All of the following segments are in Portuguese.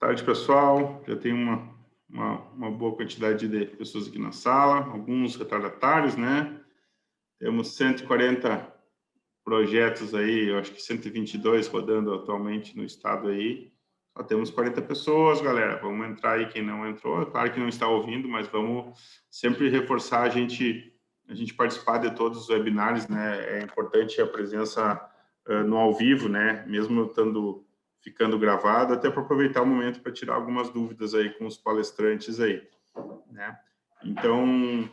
Tarde, pessoal. Já tem uma boa quantidade de pessoas aqui na sala, alguns retardatários, né? Temos 140 projetos aí, eu acho que 122 rodando atualmente no estado aí. Só temos 40 pessoas, galera. Vamos entrar aí quem não entrou. É claro que não está ouvindo, mas vamos sempre reforçar a gente participar de todos os webinars, né? É importante a presença no ao vivo, né? Mesmo eu ficando gravado, até para aproveitar o momento para tirar algumas dúvidas aí com os palestrantes aí, né? Então,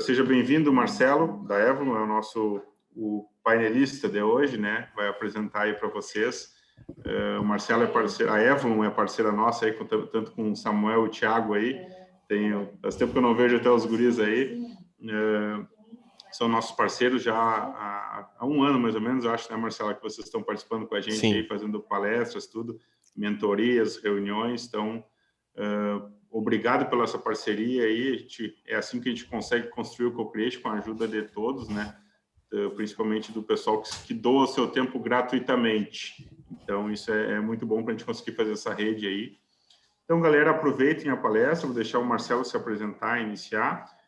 seja bem-vindo, Marcelo, da Evolo, é o painelista de hoje, né? Vai apresentar aí para vocês. O Marcelo é parceiro, a Evolo é parceira nossa aí, tanto com o Samuel e o Thiago aí. Faz tempo que eu não vejo até os guris aí. São nossos parceiros já há um ano, mais ou menos, eu acho, né, Marcela, que vocês estão participando com a gente Sim. aí, fazendo palestras, tudo, mentorias, reuniões. Então, obrigado pela essa parceria aí. É assim que a gente consegue construir o Co-Creation, com a ajuda de todos, né? Principalmente do pessoal que doa o seu tempo gratuitamente. Então, isso é muito bom para a gente conseguir fazer essa rede aí. Então, galera, aproveitem a palestra, vou deixar o Marcelo se apresentar, iniciar.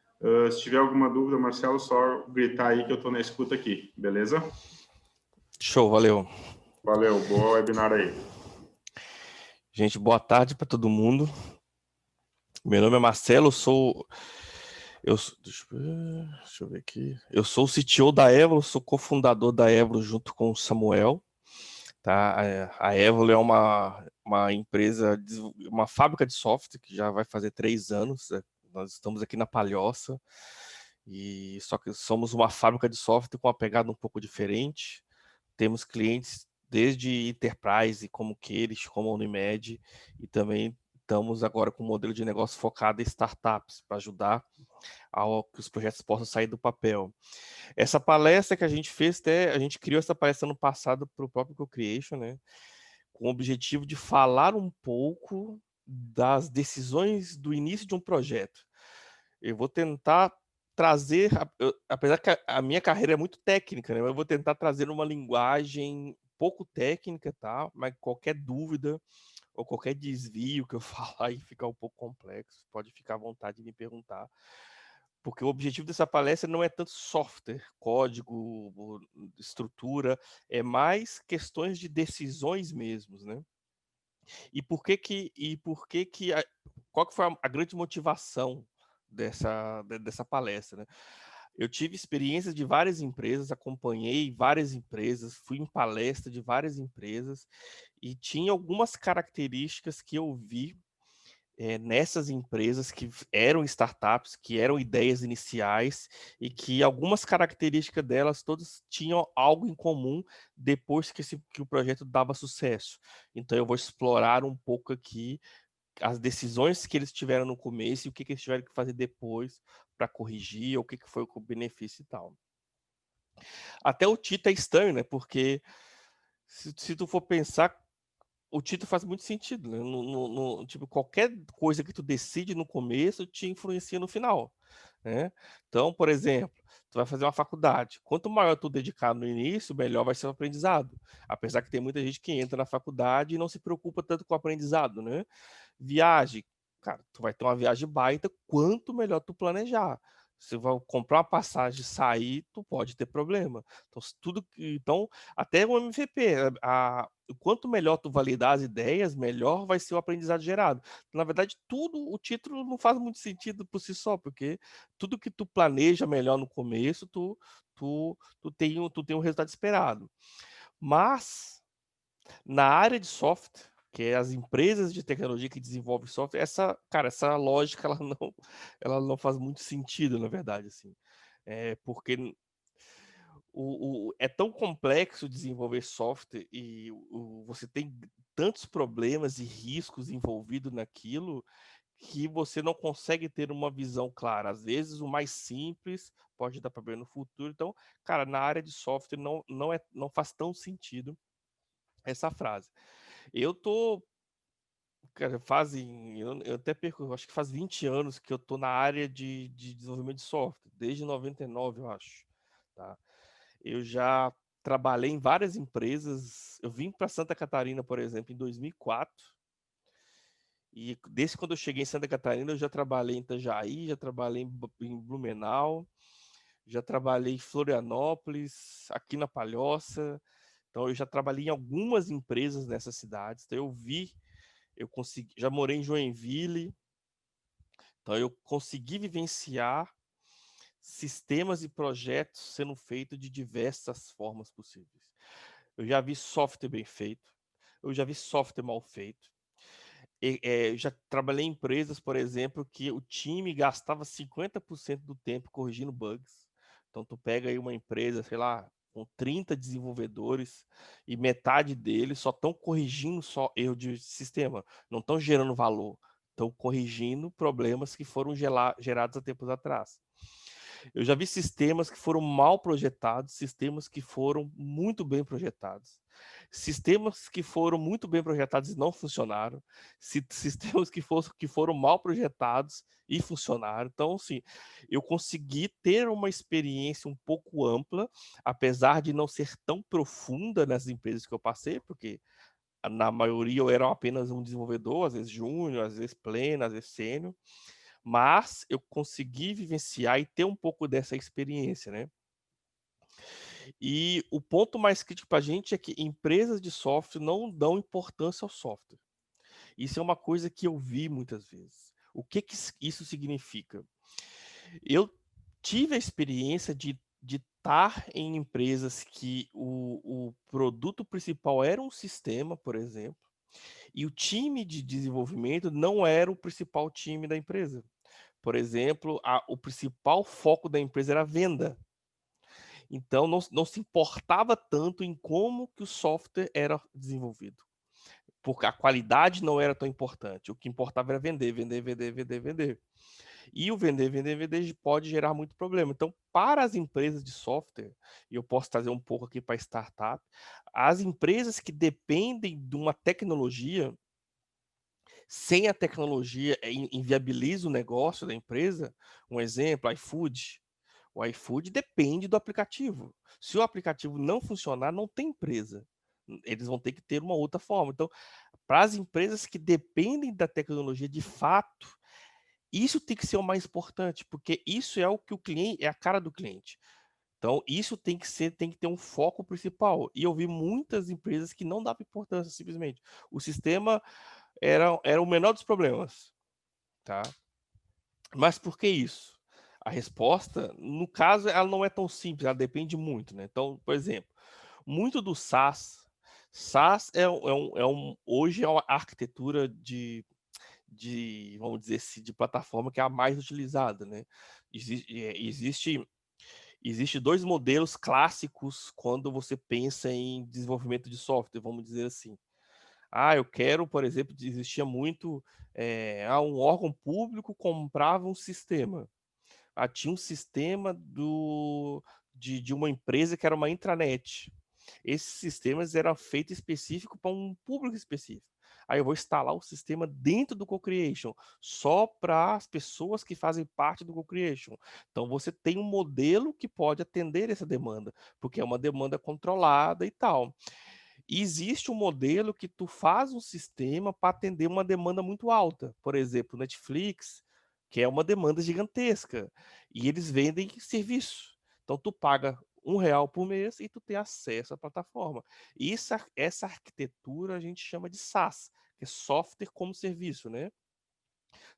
Se tiver alguma dúvida, Marcelo, só gritar aí que eu estou na escuta aqui, beleza? Show, valeu. Valeu, boa webinar aí. Gente, boa tarde para todo mundo. Meu nome é Marcelo, deixa eu ver aqui. Eu sou o CTO da Evolo, sou cofundador da Evolo junto com o Samuel. Tá? A Evolo é uma empresa, uma fábrica de software que já vai fazer 3 anos. Nós estamos aqui na Palhoça, e só que somos uma fábrica de software com uma pegada um pouco diferente. Temos clientes desde Enterprise, como Queires, como a Unimed, e também estamos agora com um modelo de negócio focado em startups, para ajudar a que os projetos possam sair do papel. Essa palestra que a gente fez, a gente criou essa palestra no passado para o próprio Co-Creation, né? Com o objetivo de falar um pouco das decisões do início de um projeto. Eu vou tentar trazer, apesar que a minha carreira é muito técnica, né? Eu vou tentar trazer uma linguagem pouco técnica, tá? Mas qualquer dúvida ou qualquer desvio que eu falar e ficar um pouco complexo, pode ficar à vontade de me perguntar. Porque o objetivo dessa palestra não é tanto software, código, estrutura, é mais questões de decisões mesmos, né? Qual que foi a grande motivação dessa palestra, né? Eu tive experiência de várias empresas, acompanhei várias empresas, fui em palestra de várias empresas e tinha algumas características que eu vi nessas empresas que eram startups, que eram ideias iniciais e que algumas características delas todas tinham algo em comum depois que o projeto dava sucesso. Então eu vou explorar um pouco aqui as decisões que eles tiveram no começo e o que eles tiveram que fazer depois para corrigir, ou o que foi o benefício e tal. Até o título é estranho, né? Porque se tu for pensar, o título faz muito sentido, né? Tipo, qualquer coisa que tu decide no começo te influencia no final, né? Então, por exemplo, tu vai fazer uma faculdade. Quanto maior tu dedicar no início, melhor vai ser o aprendizado. Apesar que tem muita gente que entra na faculdade e não se preocupa tanto com o aprendizado, né? Viagem, cara, tu vai ter uma viagem baita, quanto melhor tu planejar. Você vai comprar uma passagem e sair, tu pode ter problema. Então, até o MVP, quanto melhor tu validar as ideias, melhor vai ser o aprendizado gerado. Na verdade, o título não faz muito sentido por si só, porque tudo que tu planeja melhor no começo, tu tem um resultado esperado. Mas, na área de software, que é as empresas de tecnologia que desenvolvem software, essa lógica ela não faz muito sentido, na verdade, assim. Porque é tão complexo desenvolver software e você tem tantos problemas e riscos envolvidos naquilo que você não consegue ter uma visão clara. Às vezes, o mais simples pode dar problema no futuro. Então, cara, na área de software não faz tão sentido essa frase. Eu tô, cara, eu até perco, acho que faz 20 anos que eu tô na área de desenvolvimento de software, desde 99, eu acho, tá? Eu já trabalhei em várias empresas. Eu vim para Santa Catarina, por exemplo, em 2004. E desde quando eu cheguei em Santa Catarina, eu já trabalhei em Itajaí, já trabalhei em Blumenau, já trabalhei em Florianópolis, aqui na Palhoça. Então, eu já trabalhei em algumas empresas nessas cidades. Então, eu consegui, já morei em Joinville. Então, eu consegui vivenciar sistemas e projetos sendo feitos de diversas formas possíveis. Eu já vi software bem feito, eu já vi software mal feito. Já trabalhei em empresas, por exemplo, que o time gastava 50% do tempo corrigindo bugs. Então, tu pega aí uma empresa, sei lá, com 30 desenvolvedores e metade deles só estão corrigindo só erro de sistema, não estão gerando valor, estão corrigindo problemas que foram gerados há tempos atrás. Eu já vi sistemas que foram mal projetados, sistemas que foram muito bem projetados, sistemas que foram muito bem projetados e não funcionaram, sistemas que foram mal projetados e funcionaram. Então, assim, eu consegui ter uma experiência um pouco ampla, apesar de não ser tão profunda nas empresas que eu passei, porque na maioria eu era apenas um desenvolvedor, às vezes júnior, às vezes pleno, às vezes sênior, mas eu consegui vivenciar e ter um pouco dessa experiência, né? E o ponto mais crítico para a gente é que empresas de software não dão importância ao software. Isso é uma coisa que eu vi muitas vezes. O que isso significa? Eu tive a experiência de estar em empresas que o produto principal era um sistema, por exemplo, e o time de desenvolvimento não era o principal time da empresa. Por exemplo, o principal foco da empresa era a venda. Então, não se importava tanto em como que o software era desenvolvido, porque a qualidade não era tão importante. O que importava era vender, vender, vender, vender, vender. E o vender, vender, vender pode gerar muito problema. Então, para as empresas de software, e eu posso trazer um pouco aqui para startup, as empresas que dependem de uma tecnologia, sem a tecnologia inviabiliza o negócio da empresa. Um exemplo, iFood. O iFood depende do aplicativo. Se o aplicativo não funcionar, não tem empresa. Eles vão ter que ter uma outra forma. Então, para as empresas que dependem da tecnologia de fato, isso tem que ser o mais importante, porque isso é o que o cliente, é a cara do cliente. Então, isso tem que ter um foco principal. E eu vi muitas empresas que não davam importância, simplesmente. O sistema era o menor dos problemas, tá? Mas por que isso? A resposta, no caso, ela não é tão simples, ela depende muito, né? Então, por exemplo, muito do SaaS hoje é uma arquitetura vamos dizer assim, de plataforma que é a mais utilizada, né? Existe dois modelos clássicos quando você pensa em desenvolvimento de software, vamos dizer assim. Eu quero, por exemplo, existia muito, um órgão público comprava um sistema. Tinha um sistema de uma empresa que era uma intranet. Esses sistemas eram feitos específico para um público específico. Aí eu vou instalar o sistema dentro do Co-Creation, só para as pessoas que fazem parte do Co-Creation. Então você tem um modelo que pode atender essa demanda, porque é uma demanda controlada e tal. E existe um modelo que tu faz um sistema para atender uma demanda muito alta. Por exemplo, Netflix, que é uma demanda gigantesca. E eles vendem serviço. Então, tu paga R$ 1 por mês e tu tem acesso à plataforma. E essa arquitetura a gente chama de SaaS, que é software como serviço, né?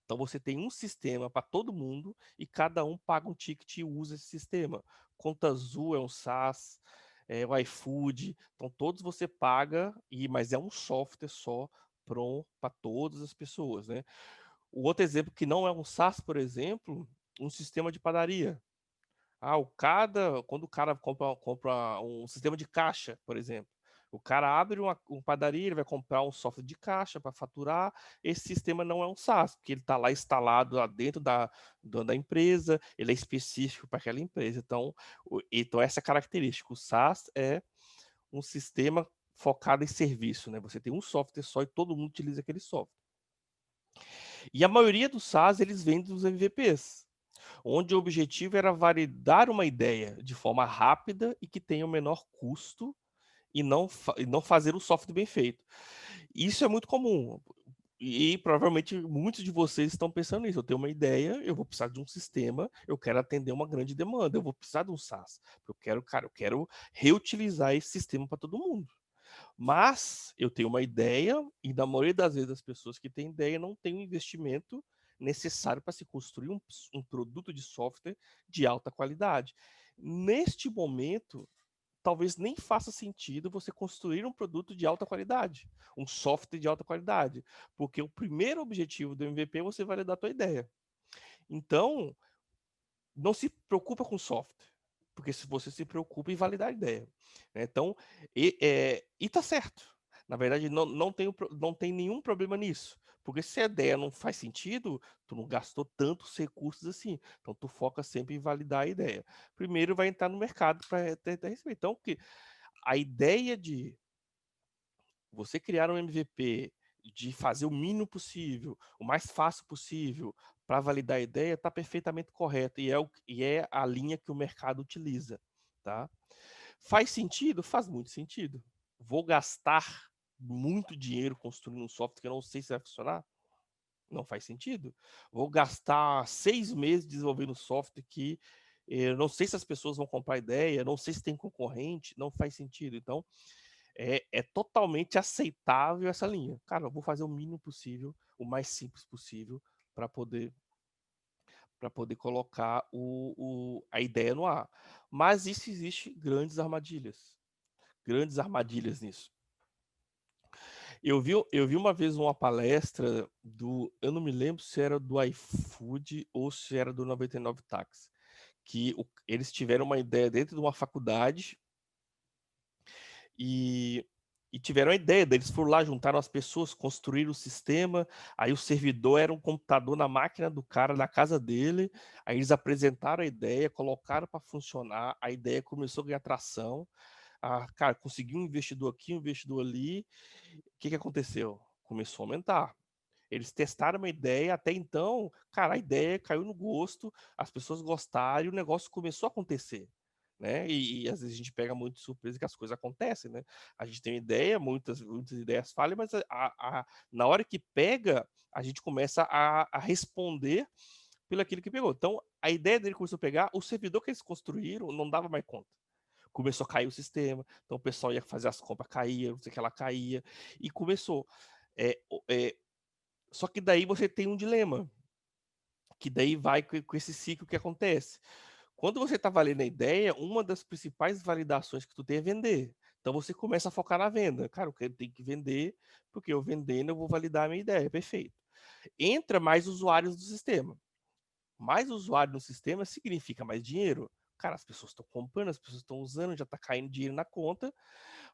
Então, você tem um sistema para todo mundo e cada um paga um ticket e usa esse sistema. Conta Azul é um SaaS, o iFood, então todos você paga, mas é um software só pronto para todas as pessoas, né? O outro exemplo que não é um SaaS, por exemplo, um sistema de padaria. Quando o cara compra um sistema de caixa, por exemplo, o cara abre uma padaria, ele vai comprar um software de caixa para faturar. Esse sistema não é um SaaS, porque ele está lá instalado lá dentro da empresa, ele é específico para aquela empresa. Então, essa é a característica. O SaaS é um sistema focado em serviço, né? Você tem um software só e todo mundo utiliza aquele software. E a maioria dos SaaS, eles vendem os MVPs, onde o objetivo era validar uma ideia de forma rápida e que tenha o menor custo e não fazer o software bem feito. Isso é muito comum. E provavelmente muitos de vocês estão pensando nisso. Eu tenho uma ideia, eu vou precisar de um sistema, eu quero atender uma grande demanda, eu vou precisar de um SaaS. Eu quero, cara, eu quero reutilizar esse sistema para todo mundo. Mas eu tenho uma ideia, e na maioria das vezes as pessoas que têm ideia não têm o investimento necessário para se construir um produto de software de alta qualidade. Neste momento, talvez nem faça sentido você construir um produto de alta qualidade, um software de alta qualidade, porque o primeiro objetivo do MVP é você validar a tua ideia. Então, não se preocupa com software, porque se você se preocupa em validar a ideia, né? Então, e tá certo. Na verdade, não tem nenhum problema nisso, porque se a ideia não faz sentido, tu não gastou tantos recursos assim. Então, tu foca sempre em validar a ideia. Primeiro vai entrar no mercado para ter receber. Então, que a ideia de você criar um MVP, de fazer o mínimo possível, o mais fácil possível, para validar a ideia, está perfeitamente correto e é a linha que o mercado utiliza, tá? Faz sentido? Faz muito sentido. Vou gastar muito dinheiro construindo um software que eu não sei se vai funcionar? Não faz sentido. Vou gastar 6 meses desenvolvendo um software que eu não sei se as pessoas vão comprar a ideia, não sei se tem concorrente, não faz sentido. Então, é totalmente aceitável essa linha. Cara, eu vou fazer o mínimo possível, o mais simples possível, para poder colocar a ideia no ar. Mas isso existe grandes armadilhas nisso. Eu vi uma vez uma palestra eu não me lembro se era do iFood ou se era do 99 Táxi, que eles tiveram uma ideia dentro de uma faculdade e, e tiveram a ideia, eles foram lá, juntaram as pessoas, construíram o sistema, aí o servidor era um computador na máquina do cara, na casa dele, aí eles apresentaram a ideia, colocaram para funcionar, a ideia começou a ganhar tração, cara, conseguiu um investidor aqui, um investidor ali, o que que aconteceu? Começou a aumentar. Eles testaram uma ideia, até então, cara, a ideia caiu no gosto, as pessoas gostaram e o negócio começou a acontecer, né? E às vezes a gente pega muito de surpresa que as coisas acontecem, né? A gente tem uma ideia, muitas ideias falham, mas na hora que pega, a gente começa a responder pelo aquilo que pegou. Então, a ideia dele começou a pegar, o servidor que eles construíram não dava mais conta. Começou a cair o sistema, então o pessoal ia fazer as compras, caía, não sei o que ela caía, e começou. É, é, só que daí você tem um dilema, que daí vai com esse ciclo que acontece. Quando você está valendo a ideia, uma das principais validações que tu tem é vender. Então você começa a focar na venda. Cara, eu tenho que vender, porque eu vendendo eu vou validar a minha ideia. Perfeito. Entra mais usuários do sistema. Mais usuário no sistema significa mais dinheiro. Cara, as pessoas estão comprando, as pessoas estão usando, já está caindo dinheiro na conta,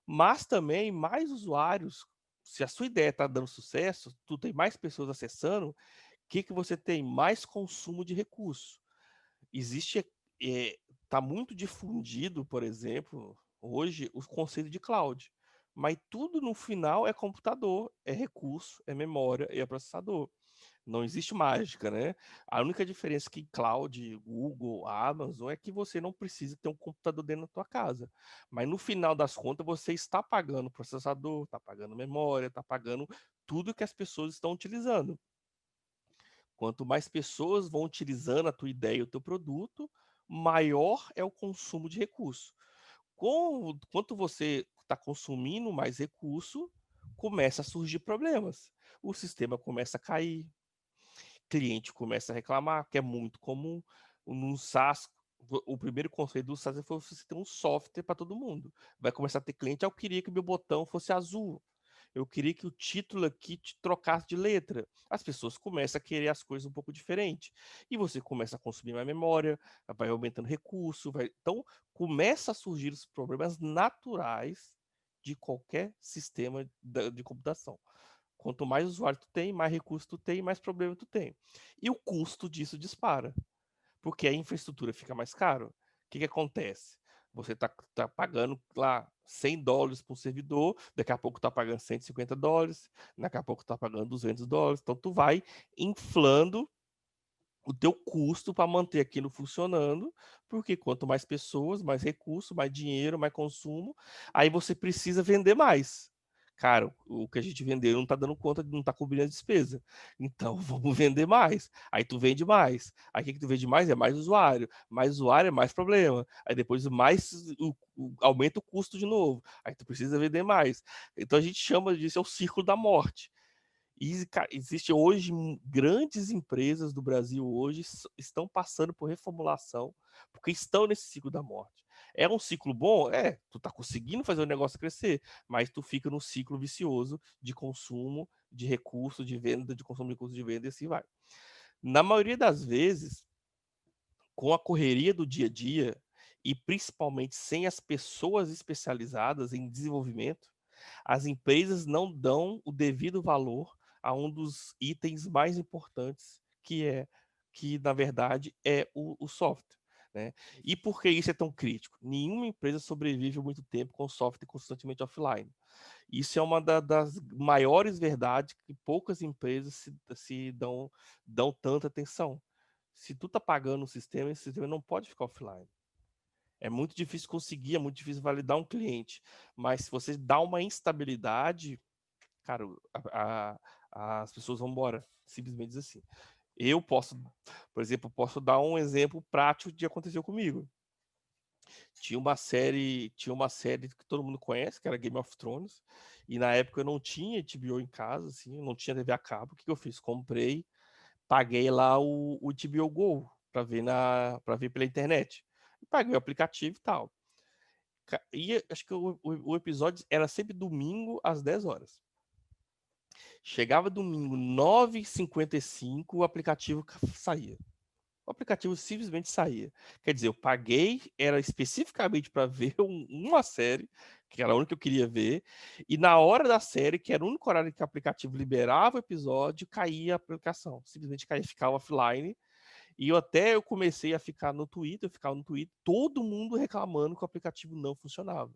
mas também mais usuários. Se a sua ideia está dando sucesso, tu tem mais pessoas acessando, que você tem? Mais consumo de recurso. Existe, tá muito difundido, por exemplo, hoje, o conceito de cloud. Mas tudo no final é computador, é recurso, é memória e é processador. Não existe mágica, né? A única diferença que cloud, Google, Amazon é que você não precisa ter um computador dentro da tua casa. Mas no final das contas, você está pagando processador, está pagando memória, está pagando tudo que as pessoas estão utilizando. Quanto mais pessoas vão utilizando a tua ideia e o teu produto, maior é o consumo de recurso. Quanto você está consumindo mais recurso, começa a surgir problemas. O sistema começa a cair, cliente começa a reclamar, que é muito comum. No SaaS, o primeiro conceito do SaaS foi você ter um software para todo mundo. Vai começar a ter cliente, eu queria que meu botão fosse azul. Eu queria que o título aqui te trocasse de letra. As pessoas começam a querer as coisas um pouco diferentes. E você começa a consumir mais memória, vai aumentando recurso. Então, começa a surgir os problemas naturais de qualquer sistema de computação. Quanto mais usuário tu tem, mais recurso tu tem, mais problema tu tem. E o custo disso dispara, porque a infraestrutura fica mais caro. O que que acontece? Você tá pagando lá $100 por servidor, daqui a pouco tá pagando $150, daqui a pouco tá pagando $200. Então tu vai inflando o teu custo para manter aquilo funcionando, porque quanto mais pessoas, mais recurso, mais dinheiro, mais consumo, aí você precisa vender mais. cara, o que a gente vendeu não tá dando conta, não tá cobrindo a despesa. Então, vamos vender mais. Aí tu vende mais. Aí o que tu vende mais é mais usuário. Mais usuário é mais problema. Aí depois aumenta o custo de novo. Aí tu precisa vender mais. Então a gente chama disso é o ciclo da morte. E existe hoje grandes empresas do Brasil hoje estão passando por reformulação porque estão nesse ciclo da morte. É um ciclo bom? É, tu tá conseguindo fazer o negócio crescer, mas tu fica num ciclo vicioso de consumo, de recurso, de venda, de consumo de recurso de venda e assim vai. Na maioria das vezes, com a correria do dia a dia e principalmente sem as pessoas especializadas em desenvolvimento, as empresas não dão o devido valor a um dos itens mais importantes, que na verdade é o software. Né? E por que isso é tão crítico? Nenhuma empresa sobrevive muito tempo com software constantemente offline. Isso é uma das maiores verdades que poucas empresas se dão tanta atenção. Se tu tá pagando o sistema, esse sistema não pode ficar offline. É muito difícil conseguir, é muito difícil validar um cliente. Mas se você dá uma instabilidade, cara, as pessoas vão embora. Simplesmente assim. Eu posso, por exemplo, posso dar um exemplo prático de aconteceu comigo. Tinha uma série que todo mundo conhece, que era Game of Thrones, e na época eu não tinha HBO em casa, assim, eu não tinha TV a cabo. O que eu fiz? Comprei, paguei lá o HBO Go para ver pela internet. Paguei o aplicativo e tal. E acho que o episódio era sempre domingo às 10 horas. Chegava domingo 9h55, o aplicativo saía. O aplicativo simplesmente saía. Quer dizer, eu paguei, era especificamente para ver uma série, que era a única que eu queria ver, e na hora da série, que era o único horário que o aplicativo liberava o episódio, caía a aplicação. Simplesmente caía, ficava offline. E eu comecei a ficar no Twitter, todo mundo reclamando que o aplicativo não funcionava.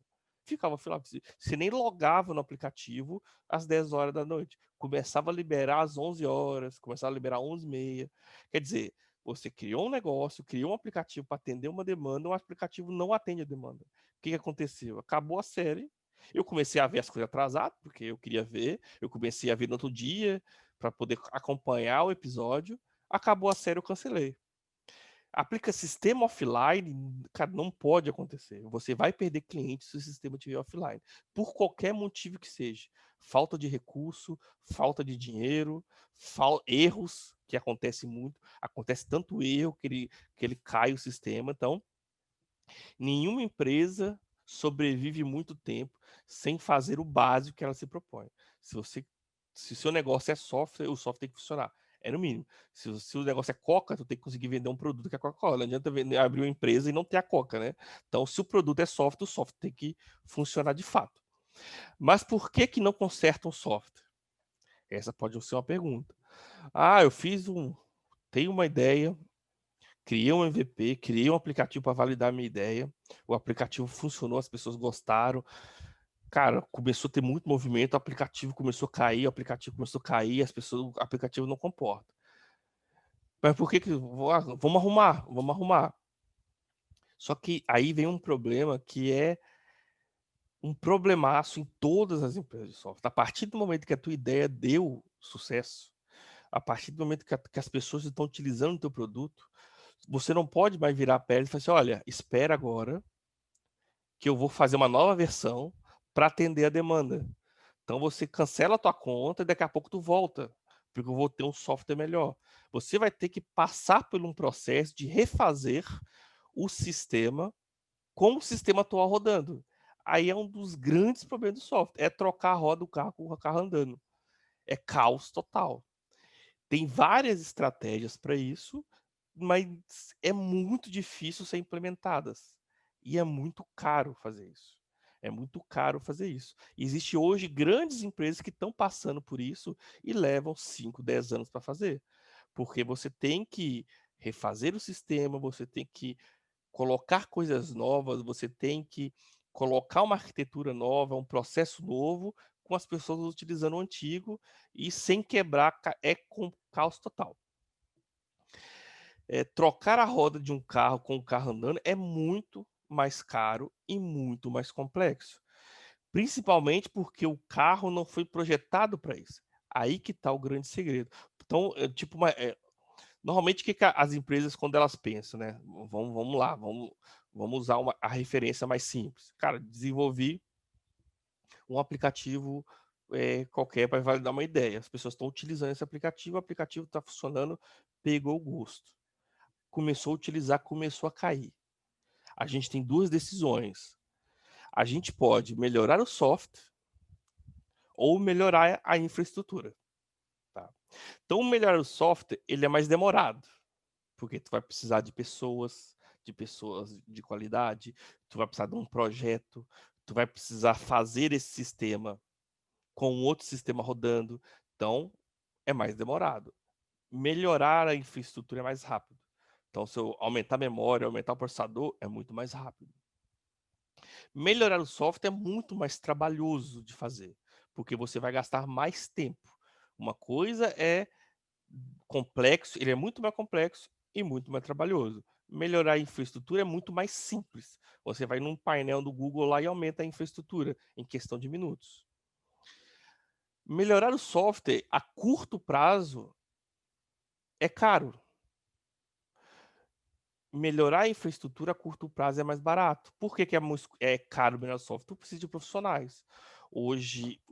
Ficava offline, você nem logava no aplicativo às 10 horas da noite. Começava a liberar às 11 horas, começava a liberar às 11h30. Quer dizer, você criou um negócio, criou um aplicativo para atender uma demanda, o aplicativo não atende a demanda. O que aconteceu? Acabou a série, eu comecei a ver as coisas atrasadas, porque eu queria ver, eu comecei a ver no outro dia, para poder acompanhar o episódio. Acabou a série, eu cancelei. Aplica sistema offline, cara, não pode acontecer. Você vai perder clientes se o sistema estiver offline, por qualquer motivo que seja. Falta de recurso, falta de dinheiro, erros, que acontece muito. Acontece tanto erro que ele cai o sistema. Então, nenhuma empresa sobrevive muito tempo sem fazer o básico que ela se propõe. Se o seu negócio é software, o software tem que funcionar. É no mínimo. Se o negócio é Coca, tu tem que conseguir vender um produto que é Coca-Cola. Não adianta abrir uma empresa e não ter a Coca, né? Então, se o produto é software, o software tem que funcionar de fato. Mas por que não consertam software? Essa pode ser uma pergunta. Eu tenho uma ideia, criei um MVP, criei um aplicativo para validar a minha ideia. O aplicativo funcionou, as pessoas gostaram. Cara, começou a ter muito movimento, o aplicativo começou a cair, o aplicativo não comporta. Mas por que vamos arrumar. Só que aí vem um problema que é um problemaço em todas as empresas de software. A partir do momento que a tua ideia deu sucesso, a partir do momento que as pessoas estão utilizando o teu produto, você não pode mais virar a pele e falar assim, olha, espera agora que eu vou fazer uma nova versão para atender a demanda. Então você cancela a tua conta e daqui a pouco tu volta, porque eu vou ter um software melhor. Você vai ter que passar por um processo de refazer o sistema com o sistema atual rodando. Aí é um dos grandes problemas do software, é trocar a roda do carro com o carro andando. É caos total. Tem várias estratégias para isso, mas é muito difícil ser implementadas. E é muito caro fazer isso. É muito caro fazer isso. Existe hoje grandes empresas que estão passando por isso e levam 5, 10 anos para fazer. Porque você tem que refazer o sistema, você tem que colocar coisas novas, você tem que colocar uma arquitetura nova, um processo novo, com as pessoas utilizando o antigo e sem quebrar, é com caos total. Trocar a roda de um carro com o carro andando é muito mais caro e muito mais complexo. Principalmente porque o carro não foi projetado para isso. Aí que está o grande segredo. Então, tipo, normalmente o que que as empresas, quando elas pensam, né? Vamos lá, vamos usar a referência mais simples. Cara, desenvolvi um aplicativo qualquer para validar uma ideia. As pessoas estão utilizando esse aplicativo, o aplicativo está funcionando, pegou o gosto. Começou a utilizar, começou a cair. A gente tem duas decisões. A gente pode melhorar o software ou melhorar a infraestrutura. Tá? Então, melhorar o software, ele é mais demorado, porque tu vai precisar de pessoas de qualidade, tu vai precisar de um projeto, tu vai precisar fazer esse sistema com outro sistema rodando. Então, é mais demorado. Melhorar a infraestrutura é mais rápido. Então, se eu aumentar a memória, aumentar o processador, é muito mais rápido. Melhorar o software é muito mais trabalhoso de fazer, porque você vai gastar mais tempo. Uma coisa é complexo, ele é muito mais complexo e muito mais trabalhoso. Melhorar a infraestrutura é muito mais simples. Você vai num painel do Google lá e aumenta a infraestrutura em questão de minutos. Melhorar o software a curto prazo é caro. Melhorar a infraestrutura a curto prazo é mais barato. Por que é caro melhorar o software? Tu precisa de profissionais. Hoje,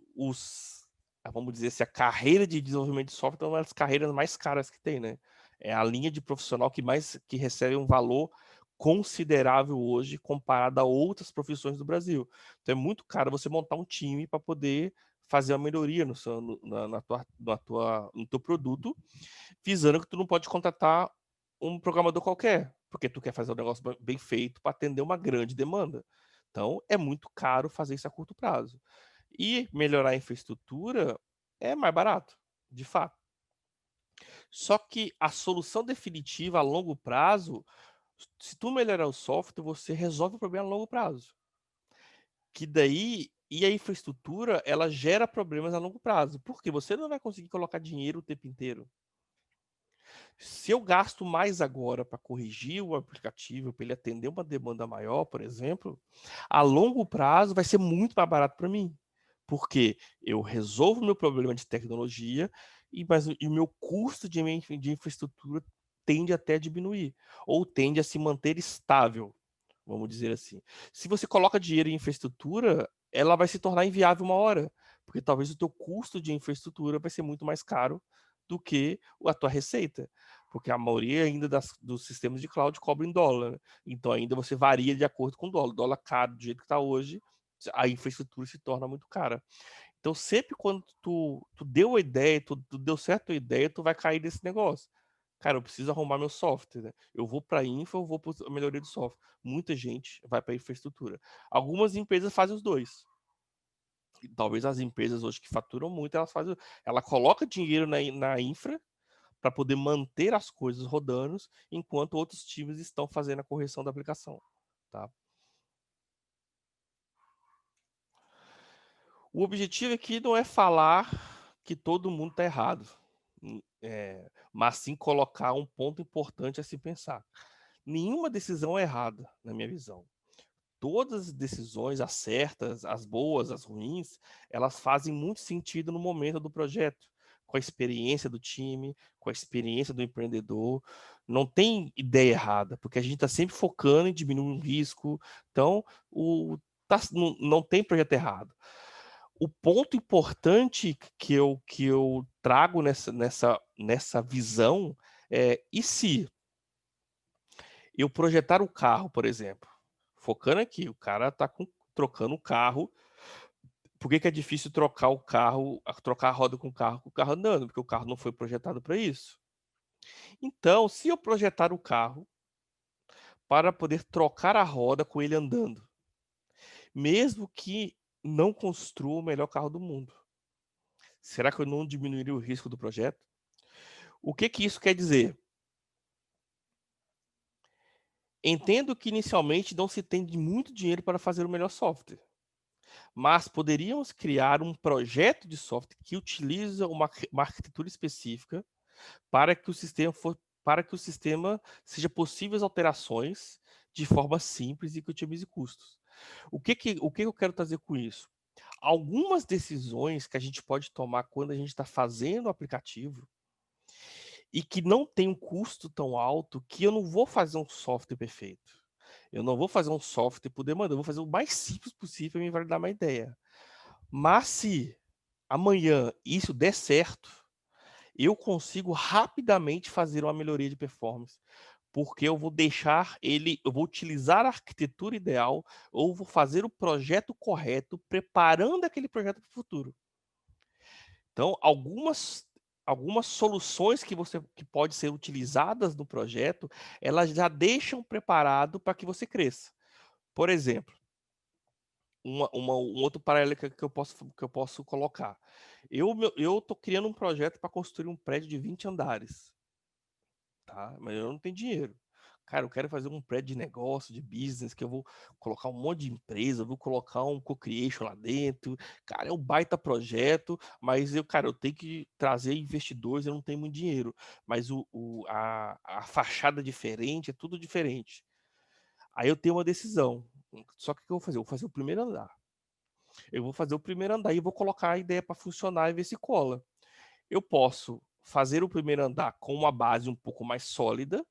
vamos dizer assim, a carreira de desenvolvimento de software é uma das carreiras mais caras que tem, né? É a linha de profissional que recebe um valor considerável hoje comparado a outras profissões do Brasil. Então é muito caro você montar um time para poder fazer uma melhoria no teu produto, visando que tu não pode contratar um programador qualquer, porque tu quer fazer um negócio bem feito para atender uma grande demanda. Então, é muito caro fazer isso a curto prazo. E melhorar a infraestrutura é mais barato, de fato. Só que a solução definitiva a longo prazo, se tu melhorar o software, você resolve o problema a longo prazo. Que daí, e a infraestrutura, ela gera problemas a longo prazo, porque você não vai conseguir colocar dinheiro o tempo inteiro. Se eu gasto mais agora para corrigir o aplicativo, para ele atender uma demanda maior, por exemplo, a longo prazo vai ser muito mais barato para mim. Porque eu resolvo o meu problema de tecnologia e o meu custo de infraestrutura tende até a diminuir, ou tende a se manter estável, vamos dizer assim. Se você coloca dinheiro em infraestrutura, ela vai se tornar inviável uma hora, porque talvez o teu custo de infraestrutura vai ser muito mais caro do que a tua receita, porque a maioria ainda dos sistemas de cloud cobra em dólar, né? Então ainda você varia de acordo com o dólar. O dólar caro do jeito que está hoje, a infraestrutura se torna muito cara. Então sempre quando tu deu a ideia, tu deu certo a ideia, tu vai cair nesse negócio. Cara, eu preciso arrumar meu software, né? Eu vou para infra, eu vou para a melhoria do software. Muita gente vai para infraestrutura. Algumas empresas fazem os dois. E talvez as empresas hoje que faturam muito, ela coloca dinheiro na infra para poder manter as coisas rodando, enquanto outros times estão fazendo a correção da aplicação, tá? O objetivo aqui não é falar que todo mundo está errado, mas sim colocar um ponto importante a se pensar. Nenhuma decisão é errada, na minha visão. Todas as decisões, as certas, as boas, as ruins, elas fazem muito sentido no momento do projeto, com a experiência do time, com a experiência do empreendedor. Não tem ideia errada, porque a gente está sempre focando em diminuir o risco. Então, não tem projeto errado. O ponto importante que eu trago nessa visão é: e se eu projetar o carro, por exemplo? Focando aqui, o cara está trocando o carro. Por que é difícil trocar o carro, trocar a roda com o carro andando? Porque o carro não foi projetado para isso. Então, se eu projetar o carro para poder trocar a roda com ele andando, mesmo que não construa o melhor carro do mundo, será que eu não diminuiria o risco do projeto? O que isso quer dizer? Entendo que inicialmente não se tem muito dinheiro para fazer o melhor software, mas poderíamos criar um projeto de software que utiliza uma arquitetura específica para que o sistema seja possíveis alterações de forma simples e que otimize custos. O que eu quero trazer com isso? algumas decisões que a gente pode tomar quando a gente está fazendo o aplicativo e que não tem um custo tão alto, que eu não vou fazer um software perfeito. Eu não vou fazer um software por demanda, eu vou fazer o mais simples possível para me validar uma ideia. Mas se amanhã isso der certo, eu consigo rapidamente fazer uma melhoria de performance, porque eu vou deixar ele, eu vou utilizar a arquitetura ideal, ou vou fazer o projeto correto, preparando aquele projeto para o futuro. Então, algumas soluções que pode ser utilizadas no projeto, elas já deixam preparado para que você cresça. Por exemplo, um outro paralelo que eu posso colocar. Eu tô criando um projeto para construir um prédio de 20 andares, tá? Mas eu não tenho dinheiro. Cara, eu quero fazer um prédio de negócio, de business, que eu vou colocar um monte de empresa, vou colocar um co-creation lá dentro. Cara, é um baita projeto, mas cara, eu tenho que trazer investidores, eu não tenho muito dinheiro. Mas a fachada é diferente, é tudo diferente. Aí eu tenho uma decisão. Só que o que eu vou fazer? Eu vou fazer o primeiro andar. Eu vou fazer o primeiro andar e vou colocar a ideia para funcionar e ver se cola. Eu posso fazer o primeiro andar com uma base um pouco mais sólida,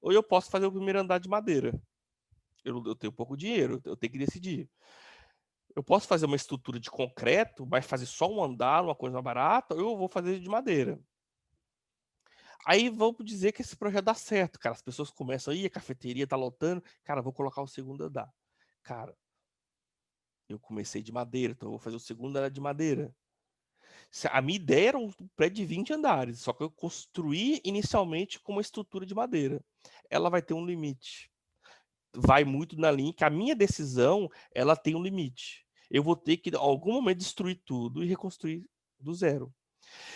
ou eu posso fazer o primeiro andar de madeira. Eu tenho pouco dinheiro, eu tenho que decidir. Eu posso fazer uma estrutura de concreto, mas fazer só um andar, uma coisa mais barata, ou eu vou fazer de madeira. Aí vamos dizer que esse projeto dá certo, cara. As pessoas começam aí, a cafeteria tá lotando. Cara, vou colocar o segundo andar. Cara, eu comecei de madeira, então eu vou fazer o segundo andar de madeira. A minha ideia era um prédio de 20 andares, só que eu construí inicialmente com uma estrutura de madeira. Ela vai ter um limite. Vai muito na linha que a minha decisão, ela tem um limite. Eu vou ter que, em algum momento, destruir tudo e reconstruir do zero.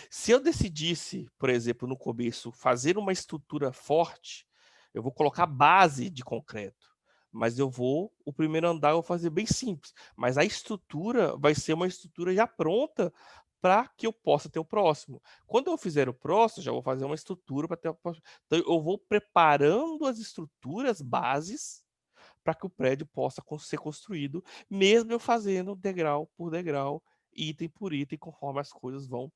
Se eu decidisse, por exemplo, no começo, fazer uma estrutura forte, eu vou colocar base de concreto. Mas o primeiro andar eu vou fazer bem simples. Mas a estrutura vai ser uma estrutura já pronta para que eu possa ter o próximo. Quando eu fizer o próximo, já vou fazer uma estrutura para ter o próximo. Então, eu vou preparando as estruturas bases para que o prédio possa ser construído, mesmo eu fazendo degrau por degrau, item por item, conforme as coisas vão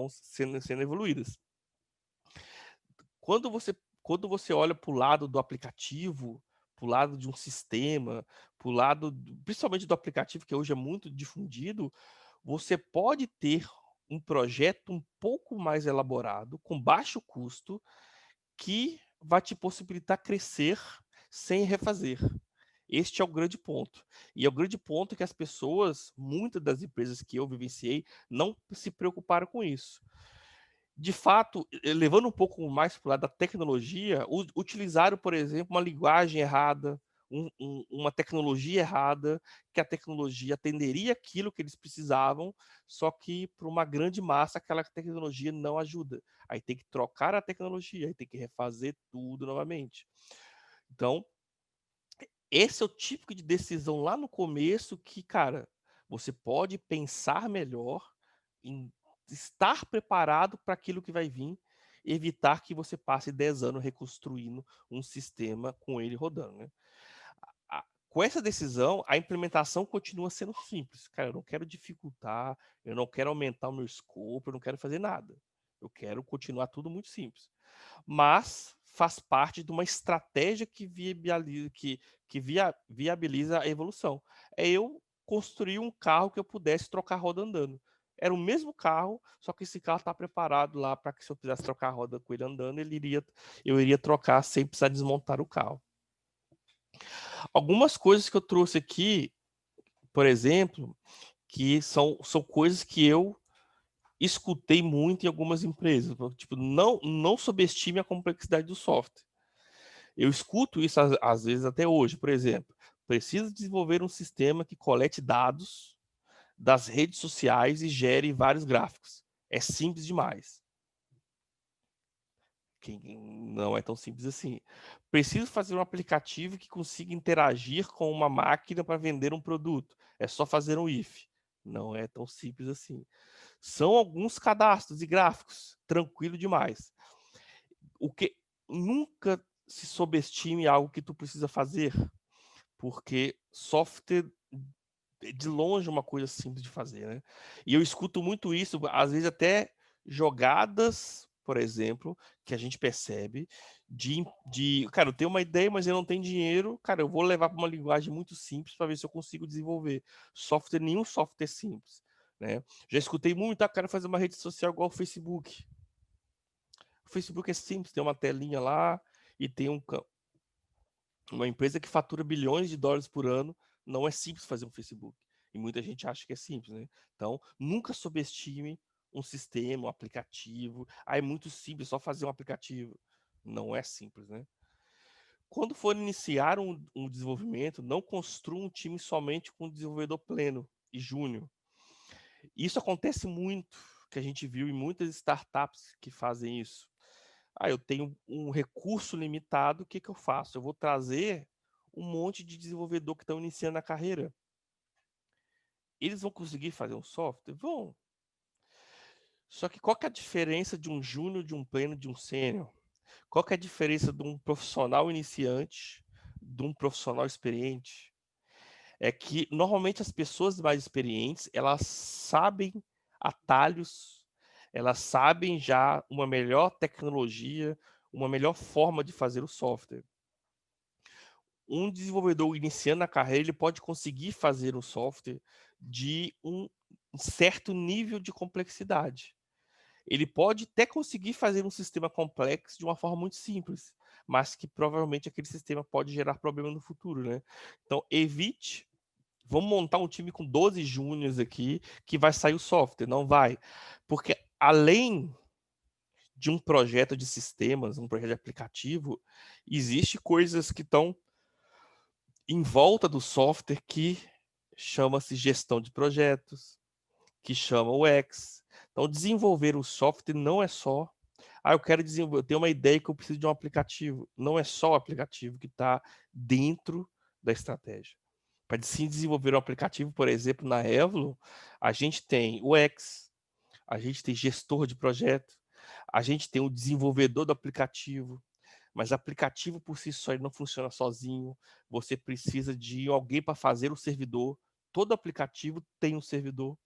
sendo evoluídas. Quando você, quando você olha para o lado do aplicativo, para o lado de um sistema, para o lado, principalmente do aplicativo, que hoje é muito difundido, você pode ter um projeto um pouco mais elaborado, com baixo custo, que vai te possibilitar crescer sem refazer. Este é o grande ponto. E é o grande ponto que as pessoas, muitas das empresas que eu vivenciei, não se preocuparam com isso. De fato, levando um pouco mais para o lado da tecnologia, utilizaram, por exemplo, uma linguagem errada, uma tecnologia errada, que a tecnologia atenderia aquilo que eles precisavam, só que para uma grande massa aquela tecnologia não ajuda. Aí tem que trocar a tecnologia, aí tem que refazer tudo novamente. Então, esse é o tipo de decisão lá no começo que, cara, você pode pensar melhor em estar preparado para aquilo que vai vir, evitar que você passe 10 anos reconstruindo um sistema com ele rodando, né? Com essa decisão, a implementação continua sendo simples. Cara, eu não quero dificultar, eu não quero aumentar o meu escopo, eu não quero fazer nada. Eu quero continuar tudo muito simples. Mas faz parte de uma estratégia que viabiliza a evolução. É eu construir um carro que eu pudesse trocar a roda andando. Era o mesmo carro, só que esse carro está preparado lá para que se eu quisesse trocar a roda com ele andando, eu iria trocar sem precisar desmontar o carro. Algumas coisas que eu trouxe aqui, por exemplo, que são coisas que eu escutei muito em algumas empresas. Tipo, não subestime a complexidade do software. Eu escuto isso às vezes até hoje, por exemplo. Preciso desenvolver um sistema que colete dados das redes sociais e gere vários gráficos. É simples demais. Não é tão simples assim. Preciso fazer um aplicativo que consiga interagir com uma máquina para vender um produto. É só fazer um if. Não é tão simples assim. São alguns cadastros e gráficos. Tranquilo demais. O que nunca se subestime algo que tu precisa fazer, porque software de longe uma coisa simples de fazer, né? E eu escuto muito isso, às vezes até jogadas, por exemplo, que a gente percebe cara, eu tenho uma ideia, mas eu não tenho dinheiro, cara, eu vou levar para uma linguagem muito simples para ver se eu consigo desenvolver. Nenhum software simples, né? Já escutei muito, cara, fazer uma rede social igual o Facebook. O Facebook é simples, tem uma telinha lá e tem uma empresa que fatura bilhões de dólares por ano, não é simples fazer um Facebook. E muita gente acha que é simples, né? Então, nunca subestime um sistema, um aplicativo. É muito simples, só fazer um aplicativo. Não é simples, né? Quando for iniciar um desenvolvimento, não construa um time somente com desenvolvedor pleno e júnior. Isso acontece muito, que a gente viu em muitas startups que fazem isso. Eu tenho um recurso limitado, o que eu faço? Eu vou trazer um monte de desenvolvedor que estão iniciando a carreira. Eles vão conseguir fazer um software? Vão. Só que qual que é a diferença de um júnior, de um pleno, de um sênior? Qual que é a diferença de um profissional iniciante, de um profissional experiente? É que normalmente as pessoas mais experientes, elas sabem atalhos, elas sabem já uma melhor tecnologia, uma melhor forma de fazer o software. Um desenvolvedor iniciando a carreira, ele pode conseguir fazer um software de um certo nível de complexidade. Ele pode até conseguir fazer um sistema complexo de uma forma muito simples, mas que provavelmente aquele sistema pode gerar problema no futuro, né? Então, evite. Vamos montar um time com 12 júniors aqui que vai sair o software. Não vai. Porque além de um projeto de sistemas, um projeto de aplicativo, existe coisas que estão em volta do software que chama-se gestão de projetos, que chama o UX. Então, desenvolver o software não é só, eu quero desenvolver, eu tenho uma ideia que eu preciso de um aplicativo. Não é só o aplicativo que está dentro da estratégia. Para se desenvolver um aplicativo, por exemplo, na Evlo, a gente tem o UX, a gente tem gestor de projeto, a gente tem o desenvolvedor do aplicativo, mas aplicativo por si só ele não funciona sozinho. Você precisa de alguém para fazer o servidor. Todo aplicativo tem um servidor.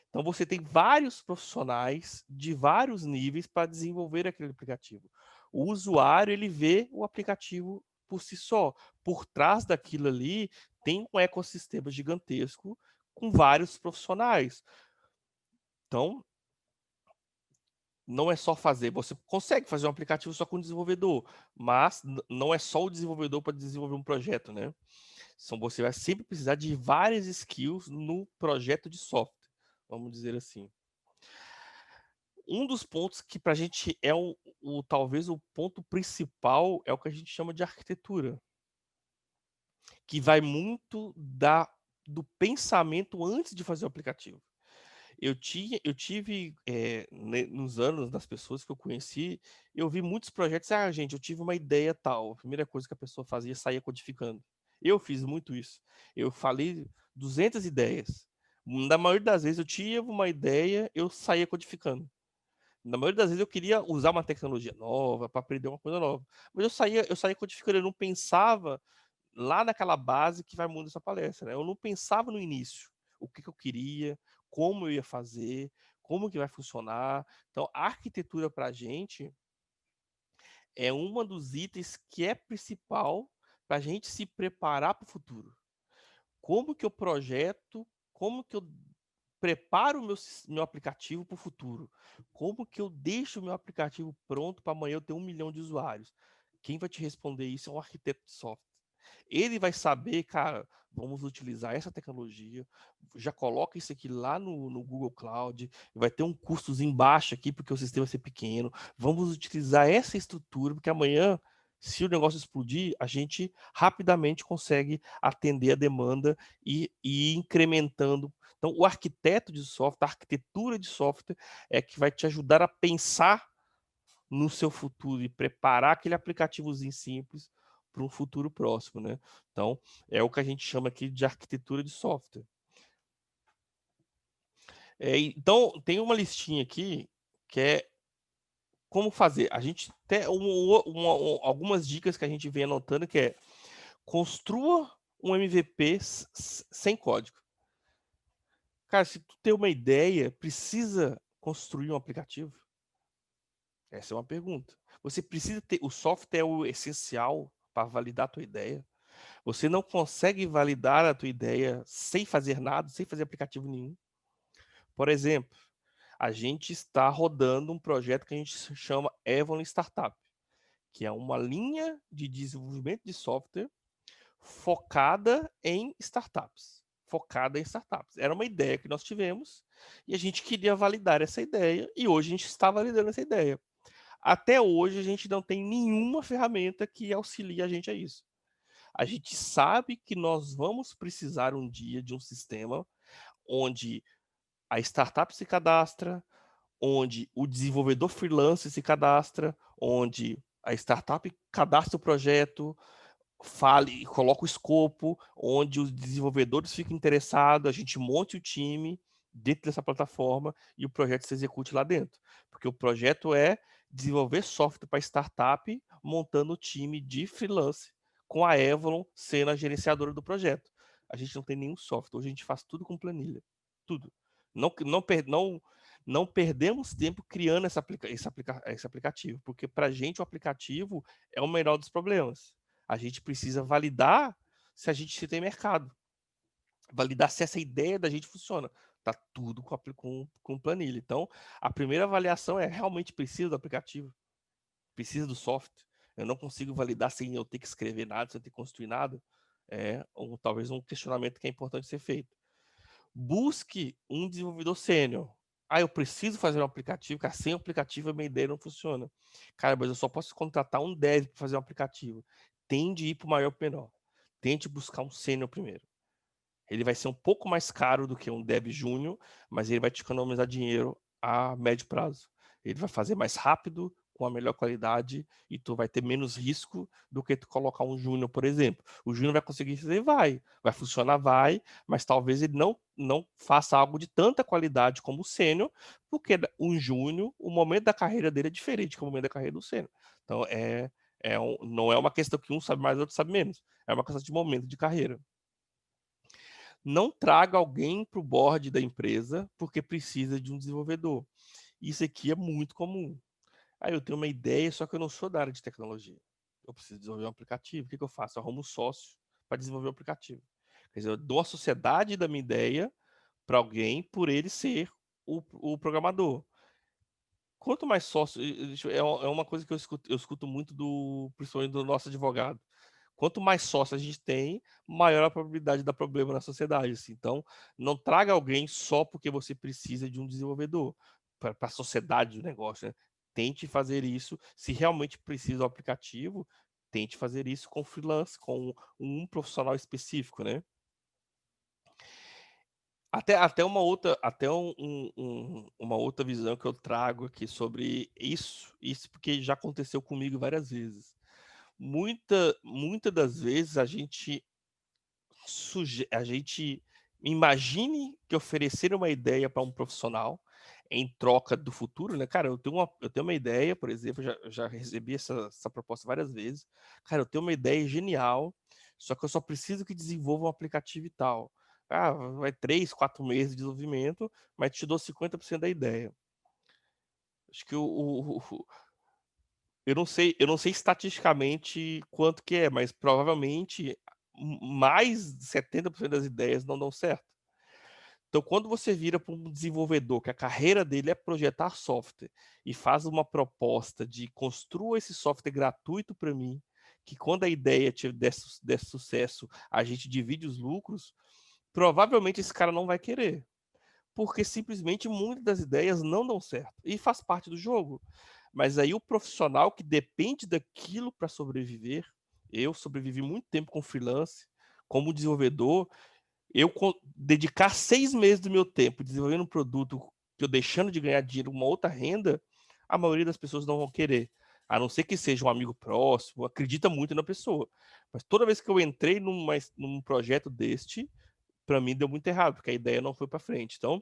Então você tem vários profissionais de vários níveis para desenvolver aquele aplicativo. O usuário ele vê o aplicativo por si só. Por trás daquilo ali tem um ecossistema gigantesco com vários profissionais. Então não é só fazer, você consegue fazer um aplicativo só com o desenvolvedor, mas não é só o desenvolvedor para desenvolver um projeto, né? Você vai sempre precisar de várias skills no projeto de software, vamos dizer assim. Um dos pontos que para a gente é talvez o ponto principal é o que a gente chama de arquitetura, que vai muito do pensamento antes de fazer o aplicativo. Eu tive, nos anos das pessoas que eu conheci, eu vi muitos projetos, gente, eu tive uma ideia tal, a primeira coisa que a pessoa fazia, saía codificando. Eu fiz muito isso. Eu falei 200 ideias. Na maioria das vezes eu tinha uma ideia, eu saía codificando. Na maioria das vezes eu queria usar uma tecnologia nova para aprender uma coisa nova. Mas eu saía codificando, eu não pensava lá naquela base que vai mudar essa palestra, né? Eu não pensava no início o que eu queria, como eu ia fazer, como que vai funcionar. Então, a arquitetura para a gente é um dos itens que é principal para a gente se preparar para o futuro. Como que eu projeto, como que eu preparo o meu aplicativo para o futuro? Como que eu deixo o meu aplicativo pronto para amanhã eu ter 1 milhão de usuários? Quem vai te responder isso é um arquiteto de software. Ele vai saber, cara, vamos utilizar essa tecnologia, já coloca isso aqui lá no Google Cloud, vai ter um custozinho baixo aqui, porque o sistema vai ser pequeno, vamos utilizar essa estrutura, porque amanhã, se o negócio explodir, a gente rapidamente consegue atender a demanda e ir incrementando. Então, o arquiteto de software, a arquitetura de software, é que vai te ajudar a pensar no seu futuro e preparar aquele aplicativozinho simples para um futuro próximo, né? Então, é o que a gente chama aqui de arquitetura de software. Então, tem uma listinha aqui que é como fazer. A gente tem algumas dicas que a gente vem anotando, que é construa um MVP sem código. Cara, se tu tem uma ideia, precisa construir um aplicativo? Essa é uma pergunta. Você precisa ter, o software é o essencial para validar a tua ideia. Você não consegue validar a tua ideia sem fazer nada, sem fazer aplicativo nenhum. Por exemplo, a gente está rodando um projeto que a gente chama Evolyn Startup, que é uma linha de desenvolvimento de software focada em startups. Focada em startups. Era uma ideia que nós tivemos e a gente queria validar essa ideia e hoje a gente está validando essa ideia. Até hoje a gente não tem nenhuma ferramenta que auxilie a gente a isso. A gente sabe que nós vamos precisar um dia de um sistema onde a startup se cadastra, onde o desenvolvedor freelance se cadastra, onde a startup cadastra o projeto, fale e coloca o escopo, onde os desenvolvedores ficam interessados, a gente monte o time dentro dessa plataforma e o projeto se execute lá dentro. Porque o projeto é desenvolver software para startup, montando o time de freelance, com a Evolon sendo a gerenciadora do projeto. A gente não tem nenhum software, hoje a gente faz tudo com planilha. Tudo. Não perdemos tempo criando esse aplicativo, porque para a gente o aplicativo é o menor dos problemas. A gente precisa validar se a gente se tem mercado. Validar se essa ideia da gente funciona. Tá tudo com planilha. Então, a primeira avaliação é realmente precisa do aplicativo, precisa do software. Eu não consigo validar sem eu ter que escrever nada, sem eu ter que construir nada. Talvez um questionamento que é importante ser feito. Busque um desenvolvedor sênior. Eu preciso fazer um aplicativo, cara, sem o aplicativo a minha ideia não funciona. Cara, mas eu só posso contratar um dev para fazer um aplicativo. Tende a ir para o maior para o menor. Tente buscar um sênior primeiro. Ele vai ser um pouco mais caro do que um dev júnior, mas ele vai te economizar dinheiro a médio prazo. Ele vai fazer mais rápido, com a melhor qualidade, e tu vai ter menos risco do que tu colocar um júnior, por exemplo. O júnior vai conseguir fazer, vai funcionar, mas talvez ele não faça algo de tanta qualidade como o sênior, porque um júnior, o momento da carreira dele é diferente do momento da carreira do sênior. Então, não é uma questão que um sabe mais, outro sabe menos. É uma questão de momento de carreira. Não traga alguém para o board da empresa porque precisa de um desenvolvedor. Isso aqui é muito comum. Eu tenho uma ideia, só que eu não sou da área de tecnologia. Eu preciso desenvolver um aplicativo. O que eu faço? Eu arrumo um sócio para desenvolver o aplicativo. Quer dizer, eu dou a sociedade da minha ideia para alguém por ele ser o programador. Quanto mais sócio, é uma coisa que eu escuto muito principalmente do nosso advogado. Quanto mais sócio a gente tem, maior a probabilidade de dar problema na sociedade. Assim. Então, não traga alguém só porque você precisa de um desenvolvedor para a sociedade do negócio. Né? Tente fazer isso. Se realmente precisa do aplicativo, tente fazer isso com freelance, com um profissional específico, né? Até uma outra visão que eu trago aqui sobre isso porque já aconteceu comigo várias vezes. Muita das vezes a gente imagine que oferecer uma ideia para um profissional em troca do futuro, né? Cara, eu tenho uma ideia, por exemplo, eu já recebi essa proposta várias vezes. Cara, eu tenho uma ideia genial, só que eu só preciso que desenvolva um aplicativo e tal. Vai 3, 4 meses de desenvolvimento, mas te dou 50% da ideia. Acho que eu não sei estatisticamente quanto que é, mas provavelmente mais de 70% das ideias não dão certo. Então, quando você vira para um desenvolvedor que a carreira dele é projetar software e faz uma proposta de construa esse software gratuito para mim, que quando a ideia der sucesso, a gente divide os lucros, provavelmente esse cara não vai querer. Porque simplesmente muitas das ideias não dão certo. E faz parte do jogo. Mas aí o profissional que depende daquilo para sobreviver, eu sobrevivi muito tempo com freelance, como desenvolvedor, dedicar 6 meses do meu tempo desenvolvendo um produto que eu deixando de ganhar dinheiro, uma outra renda, a maioria das pessoas não vão querer. A não ser que seja um amigo próximo, acredita muito na pessoa. Mas toda vez que eu entrei num projeto deste, para mim deu muito errado, porque a ideia não foi para frente. Então,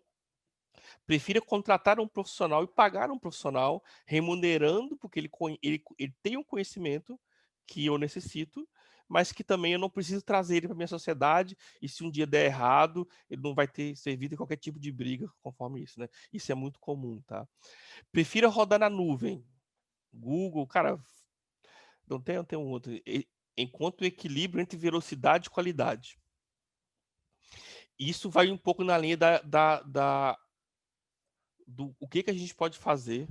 prefira contratar um profissional e pagar um profissional, remunerando, porque ele tem um conhecimento que eu necessito, mas que também eu não preciso trazer ele para minha sociedade, e se um dia der errado, ele não vai ter servido em qualquer tipo de briga conforme isso, né? Isso é muito comum, tá? Prefira rodar na nuvem. Google, cara, não tem um outro. Enquanto o equilíbrio entre velocidade e qualidade. Isso vai um pouco na linha do o que a gente pode fazer,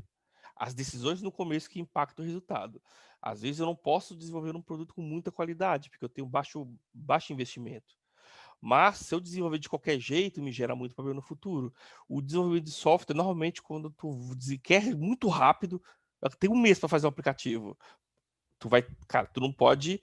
as decisões no começo que impactam o resultado. Às vezes eu não posso desenvolver um produto com muita qualidade, porque eu tenho baixo investimento. Mas se eu desenvolver de qualquer jeito, me gera muito problema no futuro. O desenvolvimento de software, normalmente, quando tu quer muito rápido, tem um mês para fazer um aplicativo. Cara, tu não pode.